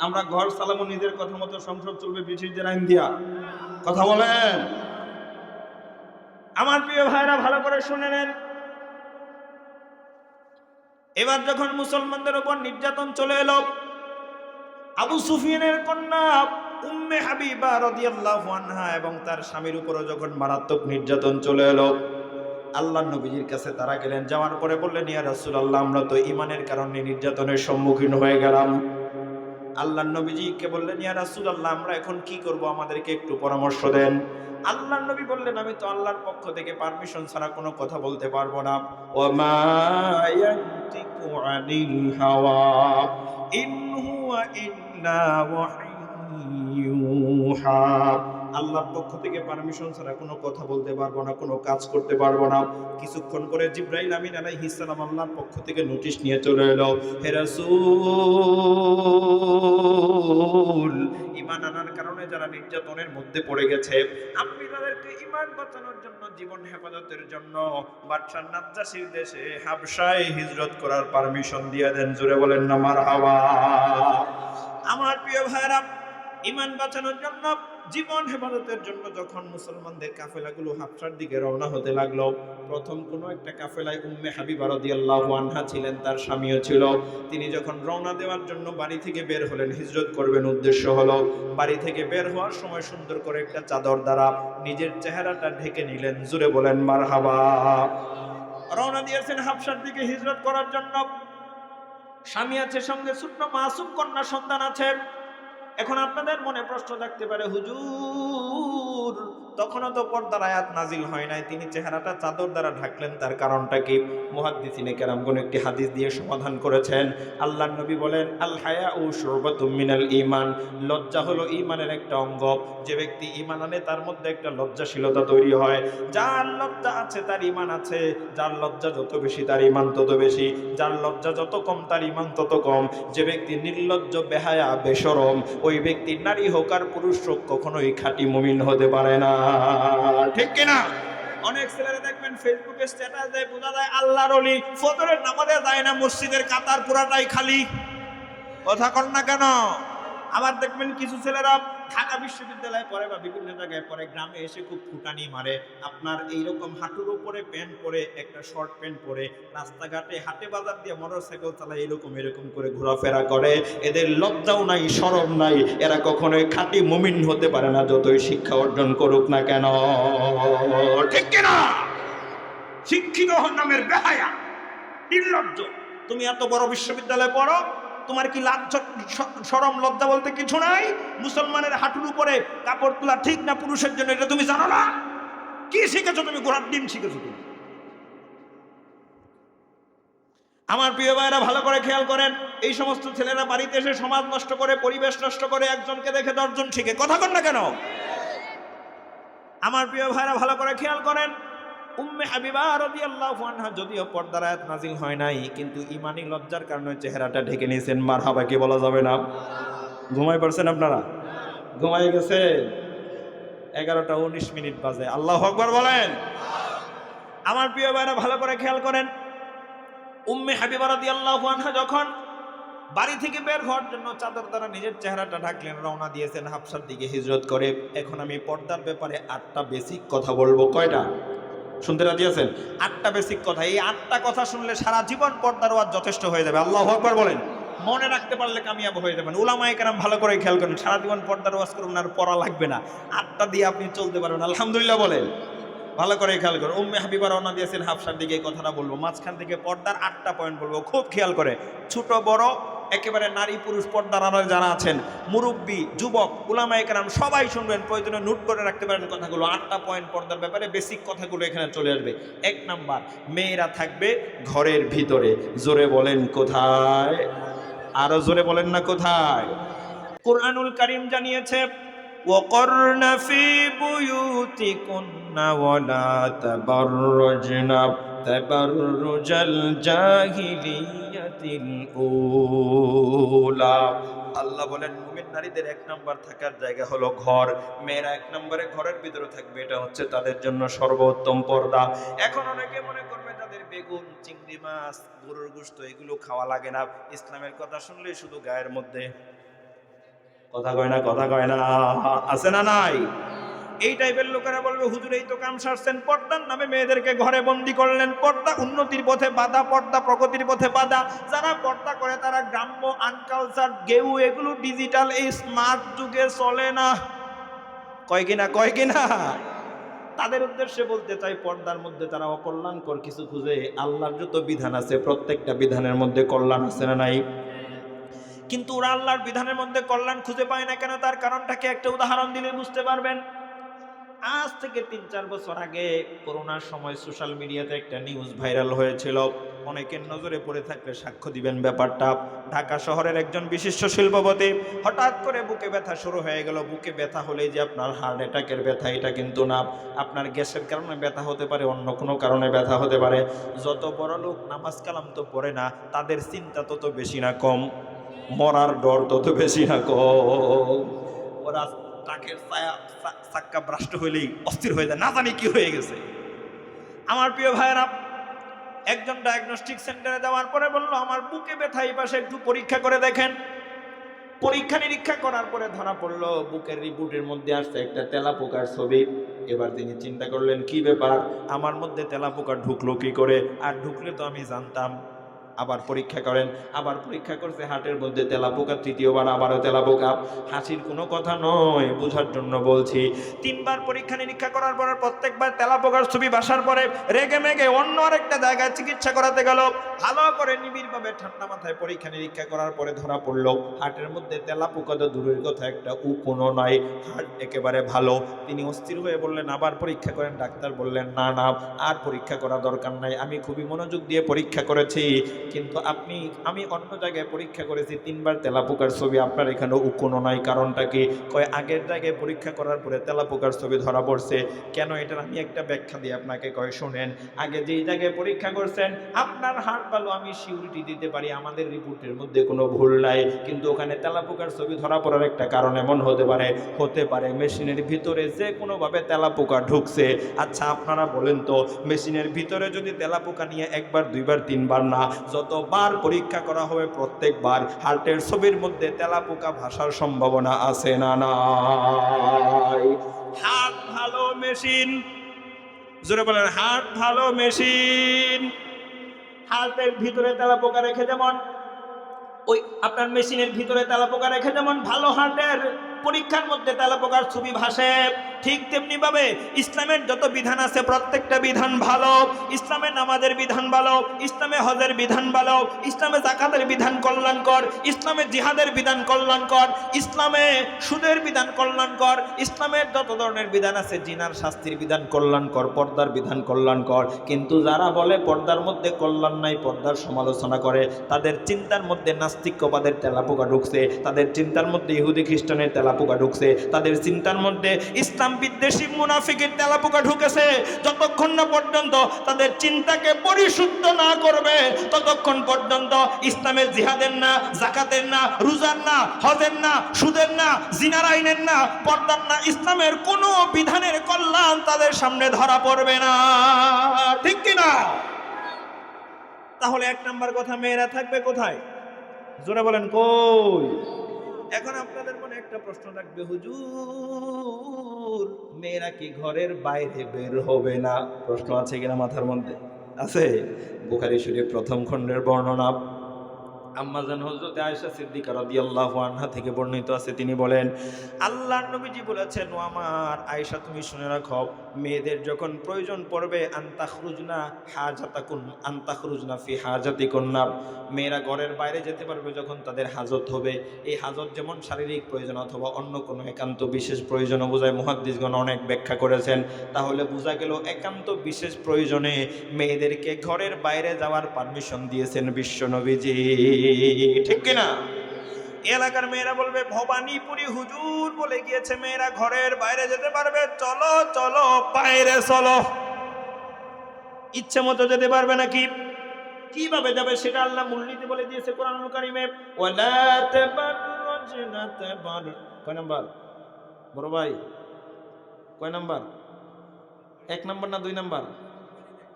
আমরা ঘর সালামো নিজের কথা মতো, সংসদ চলবে ব্রিটিশদের আইন দিয়া। কথা বলেন। আমার প্রিয় ভাইরা, ভালো করে শুনে নেন। এবার যখন মুসলমানদের উপর নির্যাতন চলে এলো, আবু সুফিয়ানের কন্যা উম্মে হাবিবা রাদিয়াল্লাহু আনহা এবং তার স্বামীর উপরও যখন মারাত্মক নির্যাতন চলে এলো, আল্লাহর নবীজির কাছে তারা গেলেন। যাওয়ার পরে বললেন, ইয়া রাসূলুল্লাহ, আমরা তো ঈমানের কারণে নির্যাতনের সম্মুখীন হয়ে গেলাম। আল্লাহর নবীজিকে বললেন, ইয়া রাসূলুল্লাহ, আমরা এখন কি করব, আমাদেরকে একটু পরামর্শ দেন। আল্লাহর নবী বললেন, আমি তো আল্লাহর পক্ষ থেকে পারমিশন ছাড়া কোনো কথা বলতে পারবো না। ওয়া মা ইয়ানতিকু আনিল হাওয়া ইন হুয়া ইল্লা ওয়াহয়ুহা। আল্লাহর পক্ষ থেকে পারমিশন ছাড়া কোনো কথা বলতে পারবো না, কোনো কাজ করতে পারবো না। কিছুক্ষণ করে জিবরাইল আমিন আলাইহিস সালাম আল্লাহর পক্ষ থেকে নোটিশ নিয়ে চলে এলো, হে রাসূল, ঈমান আনার কারণে যারা নির্যাতনের মধ্যে পড়ে গেছে, আপনি তাদেরকে ঈমান বাঁচানোর জন্য, জীবন হেফাজতের জন্য বাদশা নাজ্জাশীর দেশে হাবশায় হিজরত করার পারমিশন দিয়ে দেন। জোরে বলেন না মারহাবা। আমার প্রিয় ভাইরা, ঈমান বাঁচানোর জন্য, জীবন হেফাজতের জন্য যখন মুসলমানদের কাফেলাগুলো হাবশার দিকে রওনা হতে লাগলো, প্রথম কোনো একটা কাফেলায় উম্মে হাবিবা রাদিয়াল্লাহু আনহা ছিলেন, তার স্বামীও ছিল। তিনি যখন রওনা দেওয়ার জন্য বাড়ি থেকে বের হলেন, হিজরত করবেন, উদ্দেশ্য হলো বাড়ি থেকে বের হওয়ার সময় সুন্দর করে একটা চাদর দ্বারা নিজের চেহারাটা ঢেকে নিলেন। জুড়ে বলেন মারহাবা। রওনা দিয়েছেন হাবশার দিকে হিজরত করার জন্য। স্বামী আছে, সঙ্গে ছোট্ট মাসুম কন্যা সন্তান আছে। এখন আপনাদের মনে প্রশ্ন থাকতে পারে, হুজুর, তখনও তো পর্দার আয়াত নাজিল হয় নাই, তিনি চেহারাটা চাদর দ্বারা ঢাকলেন, তার কারণটা কি? মুহাদ্দিসিনে কেরামগণ একটি হাদিস দিয়ে সমাধান করেছেন। আল্লাহর নবী বলেন, আল হায়াউ শুরবাতুম মিনাল ঈমান, লজ্জা হলো ঈমানের একটা অঙ্গ। যে ব্যক্তি ঈমান আনে তার মধ্যে একটা লজ্জাশীলতা তৈরি হয়। যার লজ্জা আছে তার ঈমান আছে, যার লজ্জা যত বেশি তার ঈমান তত বেশি, যার লজ্জা যত কম তার ঈমান তত কম। যে ব্যক্তি নির্লজ্জ, বেহায়া, বেশরম, ওই ব্যক্তি নারী হোক আর পুরুষ হোক কখনোই খাঁটি মুমিন হতে পারে না। ঠিক কিনা? অনেক ছেলেরা দেখবেন ফেসবুকে স্ট্যাটাস দেয়, বোঝা যায় আল্লাহর ওলি, ফজরের নামাজে যায় না, মসজিদের কাতার পুরাটাই খালি। কথা কন না কেন? আবার দেখবেন কিছু ছেলেরা ঢাকা বিশ্ববিদ্যালয়ে পড়ে বা বিভিন্ন জায়গায় পড়ে, গ্রামে এসে খুব ফুটানি মারে। আপনার এইরকম হাঁটুর উপরে প্যান্ট পরে, একটা শর্ট প্যান্ট পরে, রাস্তাঘাটে হাটে বাজার দিয়ে মোটরসাইকেল চালায়, এরকম করে ঘোরাফেরা করে। এদের লজ্জাও নাই, শরম নাই, এরা কখনোই খাঁটি মুমিন হতে পারে না, যতই শিক্ষা অর্জন করুক না কেন। ঠিক কিনা? শিক্ষিত নামের বেহায়া। নির্লজ্জ। তুমি এত বড় বিশ্ববিদ্যালয়ে পড়ো, তোমার কি শরম লজ্জা বলতে কিছু নাই? মুসলমানের হাঁটুর উপরে কাপড় তোলা ঠিক না পুরুষের জন্য, এটা তুমি জানো না? কি শিখেছো তুমি? ঘোড়ার ডিম শিখেছো তুমি। আমার প্রিয় ভাইরা ভালো করে খেয়াল করেন, এই সমস্ত ছেলেরা বাড়িতে এসে সমাজ নষ্ট করে, পরিবেশ নষ্ট করে, একজনকে দেখে 10 জন শিখে। কথা কন না কেন? আমার প্রিয় ভাইরা ভালো করে খেয়াল করেন, উম্মে হাবিবা রাদিয়াল্লাহু আনহা যদিও পর্দার আয়াত নাজিল হয় নাই, কিন্তু ঈমানি লজ্জার কারণে চেহারাটা ঢেকে নিয়েছেন। মারহাবা কি বলা যাবে না? ঘুমাই পড়ছেন আপনারা? ঘুমাই গেছেন? 11:19 বাজে। আল্লাহু আকবার বলেন। আমার প্রিয় ভাইরা ভালো করে খেয়াল করেন, উম্মে হাবিবা রাদিয়াল্লাহু আনহা যখন বাড়ি থেকে বের হওয়ার জন্য চাদর দ্বারা নিজের চেহারাটা ঢাকলেন, রওনা দিয়েছেন হাবশার দিকে হিজরত করে। এখন আমি পর্দার ব্যাপারে 8টা বেসিক কথা বলবো। কয়টা? শুনতে রাজি আছেন? 8টা বেসিক কথা। এই 8টা কথা শুনলে সারা জীবন পর্দার ওয়াজ যথেষ্ট হয়ে যাবে। আল্লাহু আকবার বলেন। মনে রাখতে পারলে কামিয়াব হয়ে যাবেন। উলামায়ে কেরাম ভালো করে খেয়াল করেন, সারা জীবন পর্দার ওয়াজ করুন আর পড়া লাগবে না, 8টা দিয়ে আপনি চলতে পারবেন। আলহামদুলিল্লাহ বলেন। ভালো করে খেয়াল করুন, উম্মে হাবিবা রওনা দিয়েছেন হাবশার দিকে। এই কথাটা বলবো, মাঝখান থেকে পর্দার 8টা পয়েন্ট বলবো, খুব খেয়াল করে। ছোট বড় একেবারে নারী পুরুষ পর্দার আড়ালে যারা আছেন, মুরব্বী যুবক উলামায়ে কেরাম সবাই শুনবেন, প্রয়োজনে নোট করে রাখতে পারেন কথাগুলো। 8টা পয়েন্ট পর্দার ব্যাপারে বেসিক কথাগুলো এখানে চলে আসবে। 1 নাম্বার, মেয়েরা থাকবে ঘরের ভিতরে। জোরে বলেন কোথায়? আরো জোরে বলেন না কোথায়? কুরআনুল কারীম জানিয়েছে, وقرن في بيوتكن ولا تبرجن تبرج الجاهلية الأولى। আল্লাহ বলেন মুমিন নারীদের 1 নাম্বার থাকার জায়গা হলো ঘর। মেয়েরা 1 নম্বরে ঘরের ভিতরে থাকবে, এটা হচ্ছে তাদের জন্য সর্বোত্তম পর্দা। এখন অনেকে মনে করবে তাদের বেগুন, চিংড়ি মাছ, গরুর গোশত এগুলো খাওয়া লাগে না। ইসলামের কথা শুনলে শুধু গায়ের মধ্যে কথা কয় না, কথা কয় না, আছে না নাই? এই টাইপের লোকেরা বলবে হুজুর এই তো কাম সারছেন, পর্দার নামে মেয়েদেরকে ঘরে বন্দি করলেন। পর্দা উন্নতির পথে বাধা, পর্দা প্রগতির পথে বাধা। যারা পর্দা করে তারা গ্রাম্য, আনকালচার, গেউ, এগুলো ডিজিটাল এই স্মার্ট যুগে চলে না। কয় কিনা? কয় কিনা? তাদের উদ্দেশ্যে বলতে চাই, পর্দার মধ্যে তারা অকল্যাণকর কিছু খুঁজে। আল্লাহর যত বিধান আছে প্রত্যেকটা বিধানের মধ্যে কল্যাণ আছে না নাই? কিন্তু ওরা আল্লাহর বিধানের মধ্যে কল্যাণ খুঁজে পায় না কেন? তার কারণটাকে একটা উদাহরণ দিলে বুঝতে পারবেন। আজ থেকে 3-4 বছর আগে করোনার সময় সোশ্যাল মিডিয়াতে একটা নিউজ ভাইরাল হয়েছিল, অনেকের নজরে পড়ে থাকলে সাক্ষ্য দিবেন ব্যাপারটা। ঢাকা শহরের একজন বিশিষ্ট শিল্পপতি হঠাৎ করে বুকে ব্যথা শুরু হয়ে গেল। বুকে ব্যথা হলে যে আপনার হার্ট অ্যাটাকের ব্যথা এটা কিন্তু না, আপনার গ্যাসের কারণে ব্যথা হতে পারে, অন্য কোনো কারণে ব্যথা হতে পারে। যত বড় লোক নামাজ কালাম তো পড়ে না, তাদের চিন্তা তত বেশি না কম, মরার ডর তত বেশি না কম। ওরা ট্রাকের চাক্কা ভ্রষ্ট হইলেই অস্থির হয়ে যায়, না জানি কি হয়ে গেছে। আমার প্রিয় ভাইয়েরা, একজন ডায়াগনস্টিক সেন্টারে যাওয়ার পরে বলল আমার বুকে ব্যথা, এই পাশে একটু পরীক্ষা করে দেখেন। পরীক্ষা নিরীক্ষা করার পরে ধরা পড়লো বুকের রিপোর্টের মধ্যে আসছে একটা তেলাপোকার ছবি। এবার তিনি চিন্তা করলেন কি ব্যাপার, আমার মধ্যে তেলাপোকা ঢুকলো কি করে? আর ঢুকলে তো আমি জানতাম। আবার পরীক্ষা করেন, আবার পরীক্ষা করছে, হাটের মধ্যে তেলাপোকা, তৃতীয়বার আবারও তেলাপোকা। হাসির কোনো কথা নয়, বোঝার জন্য বলছি। 3বার পরীক্ষা নিরীক্ষা করার পরে প্রত্যেকবার তেলাপোকার ছবি বাসার পরে রেগে মেগে অন্য আরেকটা জায়গায় চিকিৎসা করাতে গেল। ভালো করে নিবিড়ভাবে ঠান্ডা মাথায় পরীক্ষা নিরীক্ষা করার পরে ধরা পড়লো হাটের মধ্যে তেলাপোকা তো দূরের কথা, একটা উকুনও নাই, হাট একেবারে ভালো। তিনি অস্থির হয়ে বললেন আবার পরীক্ষা করেন। ডাক্তার বললেন না না, আর পরীক্ষা করা দরকার নাই, আমি খুবই মনোযোগ দিয়ে পরীক্ষা করেছি, কিন্তু আমি অন্য জায়গায় পরীক্ষা করেছি, 3বার তেলাপোকার ছবি, আপনার এখানে উকুনও নাই, কারণটা কি? কয় আগের জায়গায় পরীক্ষা করার পরে তেলাপোকার ছবি ধরা পড়ছে। কেন? এটার আমি একটা ব্যাখ্যা দিই আপনাকে। কয় শোনেন, আগে যেই জায়গায় পরীক্ষা করছেন আপনার হার্ট ভালো, আমি সিউরিটি দিতে পারি আমাদের রিপোর্টের মধ্যে কোনো ভুল নাই, কিন্তু ওখানে তেলাপোকার ছবি ধরা পড়ার একটা কারণ এমন হতে পারে মেশিনের ভিতরে যে কোনোভাবে তেলাপোকা ঢুকছে। আচ্ছা আপনারা বলেন তো, মেশিনের ভিতরে যদি তেলাপোকা নিয়ে 1বার 2বার 3বার না, যতবার পরীক্ষা করা হবে প্রত্যেকবার হার্টের ছবির মধ্যে তেলাপোকা ভাসার সম্ভাবনা আছে না নাই? হার্ট ভালো মেশিন, জোরে বলেন, হার্ট ভালো মেশিন। হার্টের ভিতরে তেলাপোকা রেখে যেমন ওই আপনার মেশিনের ভিতরে তেলাপোকা রেখে যেমন ভালো হার্টের পরীক্ষার মধ্যে তেলাপোকার ছবি ভাসে, ঠিক তেমনি ভাবে ইসলামের যত বিধান আছে প্রত্যেকটা বিধান ভালো। ইসলামের নামাজের বিধান ভালো, ইসলামে হজের বিধান ভালো, ইসলামে যাকাতের বিধান কল্যাণকর, ইসলামে জিহাদের বিধান কল্যাণকর, ইসলামে সুদের বিধান কল্যাণকর, ইসলামের যত ধরনের বিধান আছে, জিনার শাস্তির বিধান কল্যাণকর, পর্দার বিধান কল্যাণকর। কিন্তু যারা বলে পর্দার মধ্যে কল্যাণ নাই, পর্দার সমালোচনা করে, তাদের চিন্তার মধ্যে নাস্তিক্যবাদের তেলাপোকা ঢুকছে, তাদের চিন্তার মধ্যে ইহুদি খ্রিস্টানের তেলাপোকা ঢুকছে, তাদের চিন্তার মধ্যে ইসলাম বিদ্বেষী মুনাফিকের তেলাপোকা ঢুকেছে। যতক্ষণ না পর্যন্ত তাদের চিন্তাকে পরিশুদ্ধ না করবে, ততক্ষণ পর্যন্ত ইসলামের জিহাদের না, যাকাতের না, রোজার না, হজের না, সুদের না, জিনার আইনের না, পর্দার না, ইসলামের কোনো বিধানের কল্যাণ তাদের সামনে ধরা পড়বে না। ঠিক কিনা? তাহলে এক নাম্বার কথা, মেয়েরা থাকবে কোথায়? জোরে বলেন কই? এখন আপনাদের মনে একটা প্রশ্ন থাকবে, হুজুর মেয়েরা কি ঘরের বাইরে বের হবে না? প্রশ্ন আছে কিনা মাথার মধ্যে? আছে। বুখারী শরীফ প্রথম খণ্ডের বর্ণনা, আম্মাজান হযরত আয়েশা সিদ্দিকা রাদিয়াল্লাহু আনহা থেকে বর্ণিত আছে, তিনি বলেন আল্লাহর নবীজি বলেছেন, ও আমার আয়েশা তুমি শুনে রাখো, মেয়েদের যখন প্রয়োজন পড়বে আনতাখরুজনা হাজাতাকুন আনতাখরুজনা ফি হাজাতিকুন্না, মেয়েরা ঘরের বাইরে যেতে পারবে যখন তাদের হাজত হবে। এই হাজত যেমন শারীরিক প্রয়োজন অথবা অন্য কোনো একান্ত বিশেষ প্রয়োজনও বোঝায়। মুহাদ্দিসগণ অনেক ব্যাখ্যা করেছেন। তাহলে বোঝা গেল একান্ত বিশেষ প্রয়োজনে মেয়েদেরকে ঘরের বাইরে যাওয়ার পারমিশন দিয়েছেন বিশ্বনবীজি। ঠিক কিনা? এলাকার মেয়েরা বলবে, ভবানীপুরি হুজুর বলে গিয়েছে মেয়েরা ঘরের বাইরে যেতে পারবে। চলো চলো বাইরে চলো। ইচ্ছে মতো যেতে পারবে নাকি? কিভাবে যাবে সেটা আল্লাহ মূলনীতি বলে দিয়েছে কোরআনুল কারীমে। ওয়ালা তাবাররুজনা তাবার, কয় নাম্বার বড় ভাই? কয় নাম্বার? 1 নাম্বার না 2 নাম্বার?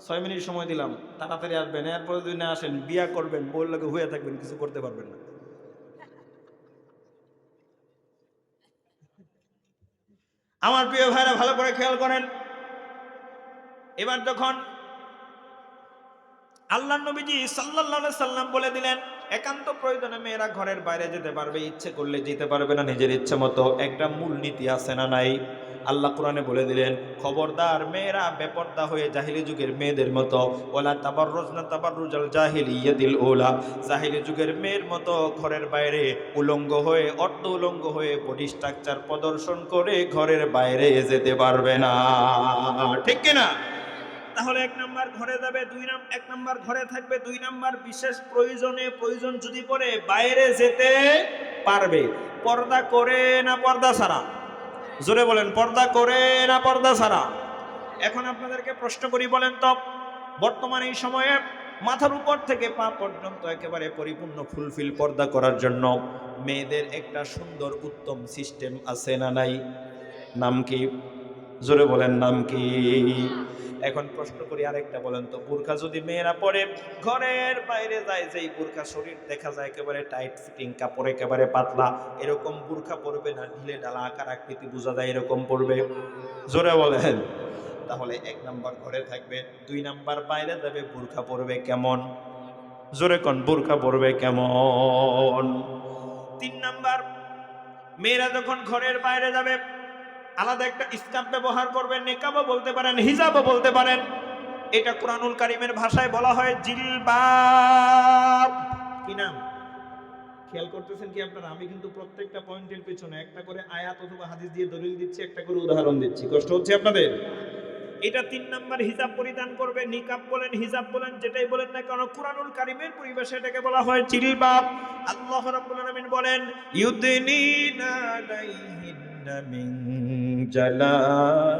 6 মিনিট সময় দিলাম, তাড়াতাড়ি আসবেন। এরপরে যদি না আসেন বিয়া করবেন, বউর লাগে হয়ে থাকবেন, কিছু করতে পারবেন না। আমার প্রিয় ভাইরা ভালো করে খেয়াল করেন। এবার যখন আল্লাহ নবীজি সাল্লাল্লাহু আলাইহি সাল্লাম বলে দিলেন একান্ত প্রয়োজনে মেয়েরা ঘরের বাইরে যেতে পারবে, ইচ্ছে করলে যেতে পারবে না নিজের ইচ্ছে মতো, একটা মূল নীতি আছে না নাই? আল্লাহ কোরআনে বলে দিলেন, খবরদার মেয়েরা বেপর্দা হয়ে জাহিলি যুগের মেয়েদের মতো, ওয়ালা তাবাররুজনা তাবাররুজাল জাহিলিয়াতিল উলা, জাহিলি যুগের মেয়ের মতো ঘরের বাইরে উলঙ্গ হয়ে, অর্ধ উলঙ্গ হয়ে বডি স্ট্রাকচার প্রদর্শন করে ঘরের বাইরে যেতে পারবে না। ঠিক কিনা? তাহলে 1 নাম্বার ঘরে যাবে, 1 নাম্বার ঘরে থাকবে, 2 নাম্বার বিশেষ প্রয়োজনে, প্রয়োজন যদি পড়ে বাইরে যেতে পারবে। পর্দা করে না পর্দা ছাড়া? জোরে বলেন, পর্দা করে না পর্দা ছাড়া? এখন আপনাদেরকে প্রশ্ন করি, বলেন তো, বর্তমানে এই সময়ে মাথার উপর থেকে পা পর্যন্ত একেবারে পরিপূর্ণ ফুলফিল পর্দা করার জন্য মেয়েদের একটা সুন্দর উত্তম সিস্টেম আছে না নাই? নাম কি? জোরে বলেন, নাম কি? এখন প্রশ্ন করি আরেকটা, বলেন তো, বোরকা যদি মেয়েরা পরে ঘরের বাইরে যায়, যেই বোরকা শরীর দেখা যায় একেবারে টাইট ফিটিং, কাপড় একেবারে পাতলা, এরকম বোরকা পরবে না ঢিলে ঢালা আকার আকৃতি বোঝা যায় এরকম পরবে? জোরে বলেন। তাহলে 1 নাম্বার ঘরে থাকবে, 2 নাম্বার বাইরে যাবে, বোরকা পরবে কেমন? জোরে কোন, বোরকা পরবে কেমন? 3 নাম্বার, মেয়েরা যখন ঘরের বাইরে যাবে আলাদা একটা স্কার্ফ ব্যবহার করবেন, নিকাবও বলতে পারেন, হিজাবও বলতে পারেন। এটা কোরআনুল কারীমের ভাষায় বলা হয় জিলবাব। কি নাম? খেয়াল করতেছেন কি আপনারা? আমি কিন্তু প্রত্যেকটা পয়েন্টের পিছনে একটা করে আয়াত অথবা হাদিস দিয়ে দলিল দিচ্ছি, একটা করে উদাহরণ দিচ্ছি। কষ্ট হচ্ছে আপনাদের? এটা 3 নাম্বার, হিজাব পরিধান করবে। নিকাব বলেন, হিজাব বলেন, যেটাই বলেন না কেন, কোরআনুল কারীমের পরিভাষায় এটাকে বলা হয় জিলবাব। আল্লাহ রাব্বুল আলামিন বলেন, ইউদনিনা আলাইহিন্না মিন জালাবিবিহিন্না।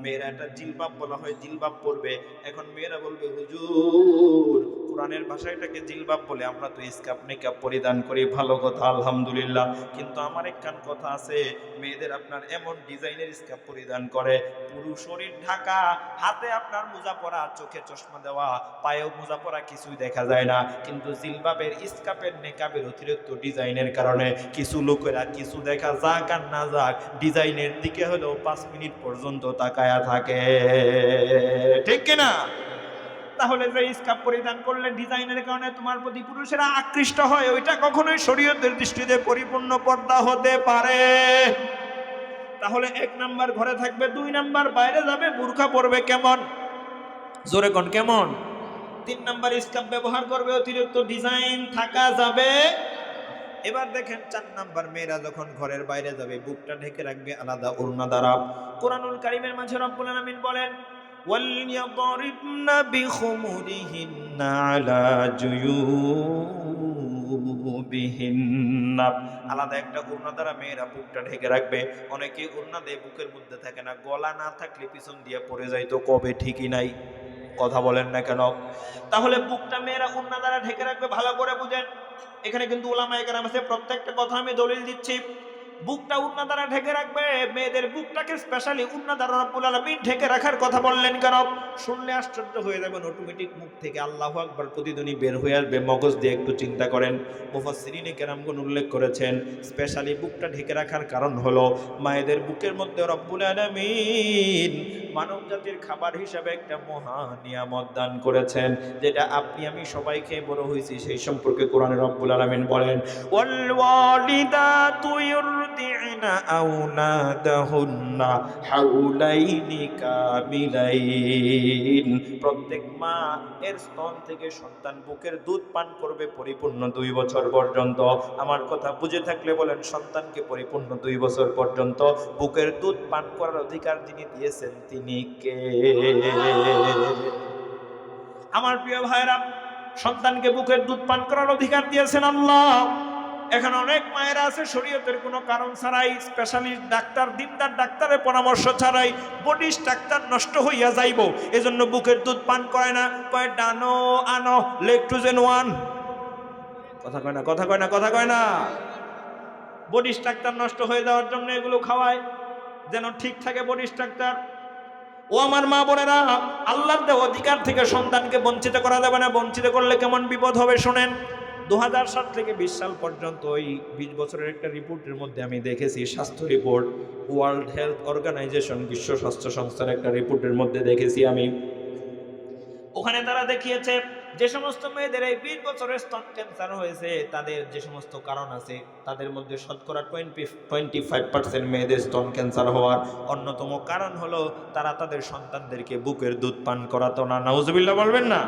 মেয়েরা একটা জিলবাব বলা হয়, জিলবাব পরবে। এখন মেয়েরা বলবে, হুজুর কোরআনের ভাষায় এটাকে জিলবাব বলে, আমরা তো স্কার্ফ নিকাব পরিধান করি। ভালো কথা, আলহামদুলিল্লাহ। কিন্তু আমার একখান কথা আছে, মেয়েদের আপনার এমন ডিজাইনের স্কার্ফ পরিধান করে, পুরো শরীর ঢাকা, হাতে আপনার মোজা পরা, চোখে চশমা দেওয়া, পায়েও মোজা পরা, কিছুই দেখা যায় না। কিন্তু জিলবাবের, স্কার্ফের, নিকাবের অতিরিক্ত ডিজাইনের কারণে কিছু লোকেরা কিছু দেখা যাক আর না যাক, ডিজাইনের দিকে হলেও 5 মিনিট পর্যন্ত তাকায়া থাকে। ঠিক কিনা? তাহলে যে স্কার্ফ পরিধান করলে ডিজাইনের কারণে তোমার প্রতি পুরুষেরা আকৃষ্ট হয়, ওইটা কখনোই শরীয়তের দৃষ্টিতে পরিপূর্ণ পর্দা হতে পারে। তাহলে 1 নাম্বার ঘরে থাকবে, 2 নাম্বার বাইরে যাবে, বোরকা পরবে কেমন, জোরে কোন কেমন। 3 নাম্বার স্কার্ফ ব্যবহার করবে, অতিরিক্ত ডিজাইন থাকা যাবে। এবার দেখেন 4 নাম্বার, মেয়েরা যখন ঘরের বাইরে যাবে বুকটা ঢেকে রাখবে আলাদা ওড়না দ্বারা। কোরআনুল কারীমের মাঝে রব্বুল আলামিন বলেন ওয়ালইয়াদরিবনা বিখুমুরিহিন্না আলা জুয়ুবিহিন্না, আলাদা একটা ওড়না দ্বারা মেয়েরা বুকটা ঢেকে রাখবে। অনেকে ওড়না দিয়ে বুকের মধ্যে থাকে না, গলা না থাকলে পিছন দিয়ে পড়ে যায় তো কবে, ঠিকই নাই, কথা বলেন না কেন। তাহলে বুকটা মেয়েরা ওড়না দ্বারা ঢেকে রাখবে, ভালো করে বুঝেন। এখানে কিন্তু উলামায়ে কেরাম আছে, প্রত্যেকটা কথা আমি দলিল দিচ্ছি। বুকটা ওড়না দ্বারা ঢেকে রাখবে, মেয়েদের বুকটাকে স্পেশালি ওড়না দ্বারা রব্বুল আলামিন ঢেকে রাখার কথা বললেন কেন? শুনলে আশ্চর্য হয়ে যাবেন, অটোমেটিক মুখ থেকে আল্লাহু আকবার প্রতিধ্বনি বের হয়ে আসবে, মগজ দিয়ে একটু চিন্তা করেন। মুফাসসিরিনে কেরামগণ উল্লেখ করেছেন স্পেশালি বুকটা ঢেকে রাখার কারণ হলো মায়েদের বুকের মধ্যে রব্বুল আলামিন মানব জাতির খাবার হিসাবে একটা মহা নিয়ামত দান করেছেন, যেটা আপনি আমি সবাই খেয়ে বড় হয়েছি। সেই সম্পর্কে কোরআনে রব্বুল আলামিন বলেন ওয়াল ওয়ালিদাতু ইউরদি'না আওলাদাহুন্না হাউলাইনি কামিলাইন, প্রত্যেক মা এর স্তন থেকে সন্তান বুকের দুধ পান করবে পরিপূর্ণ 2 বছর পর্যন্ত। আমার কথা বুঝে থাকলে বলেন, সন্তানকে পরিপূর্ণ 2 বছর পর্যন্ত বুকের দুধ পান করার অধিকার যিনি দিয়েছেন তিনি কে? আমার প্রিয় ভাইরা, সন্তানকে বুকের দুধ পান করার অধিকার দিয়েছেন আল্লাহ। এখন অনেক মায়েরা আছে শরীয়তের কোনো কারণ ছাড়াই, স্পেশালিস্ট ডাক্তার, দিনদার ডাক্তারের পরামর্শ ছাড়াই বডি স্ট্রাকচার নষ্ট হইয়া যাইব, এজন্য বুকের দুধ পান করে না। কয় ডানো আনো লেকটুজেন 1, কথা কয় না, কথা কয় না, কথা কয় না। বডি স্ট্রাকচার নষ্ট হয়ে যাওয়ার জন্য এগুলো খাওয়ায়, যেন ঠিক থাকে বডি স্ট্রাকচার। ও আমার মা বোনেরা, আল্লাহর দেওয়া অধিকার থেকে সন্তানকে বঞ্চিত করা যাবে না। বঞ্চিত করলে কেমন বিপদ হবে শুনেন। 2007 থেকে 20 সাল পর্যন্ত ওই 20 বছরের একটা রিপোর্টের মধ্যে আমি দেখেছি, স্বাস্থ্য রিপোর্ট, ওয়ার্ল্ড হেলথ অর্গানাইজেশন, বিশ্ব স্বাস্থ্য সংস্থার একটা রিপোর্টের মধ্যে দেখেছি আমি। ওখানে তারা দেখিয়েছে যে সমস্ত মেয়েদের এই 20 বছরের স্তন ক্যান্সার হয়েছে, তাদের যে সমস্ত কারণ আছে, তাদের মধ্যে শতকরা 25% মেয়েদের স্তন ক্যান্সার হওয়ার অন্যতম কারণ হলো তারা তাদের সন্তানদেরকে বুকের দুধ পান করাতো না। নাউজুবিল্লাহ বলবেন না?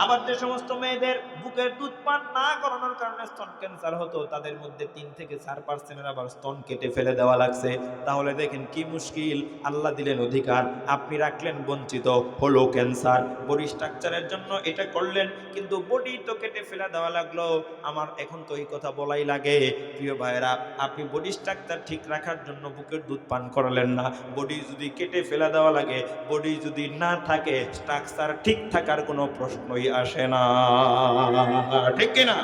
আবার যে সমস্ত মেয়েদের বুকের দুধ পান না করানোর কারণে স্তন ক্যান্সার হতো, তাদের মধ্যে 3 থেকে 4% আবার স্তন কেটে ফেলে দেওয়া লাগছে। তাহলে দেখেন কি মুশকিল। আল্লাহ দিলেন অধিকার, আপনি রাখলেন বঞ্চিত, হলো ক্যান্সার। বডি স্ট্রাকচারের জন্য এটা করলেন, কিন্তু বডি তো কেটে ফেলে দেওয়া লাগলো। আমার এখন তো এই কথা বলাই লাগে, প্রিয় ভাইরা, আপনি বডি স্ট্রাকচার ঠিক রাখার জন্য বুকের দুধ পান করালেন না। বডি যদি কেটে ফেলে দেওয়া লাগে, বডি যদি না থাকে, স্ট্রাকচার ঠিক থাকার কোনো প্রশ্নই আসে না, ঠিক কিনা?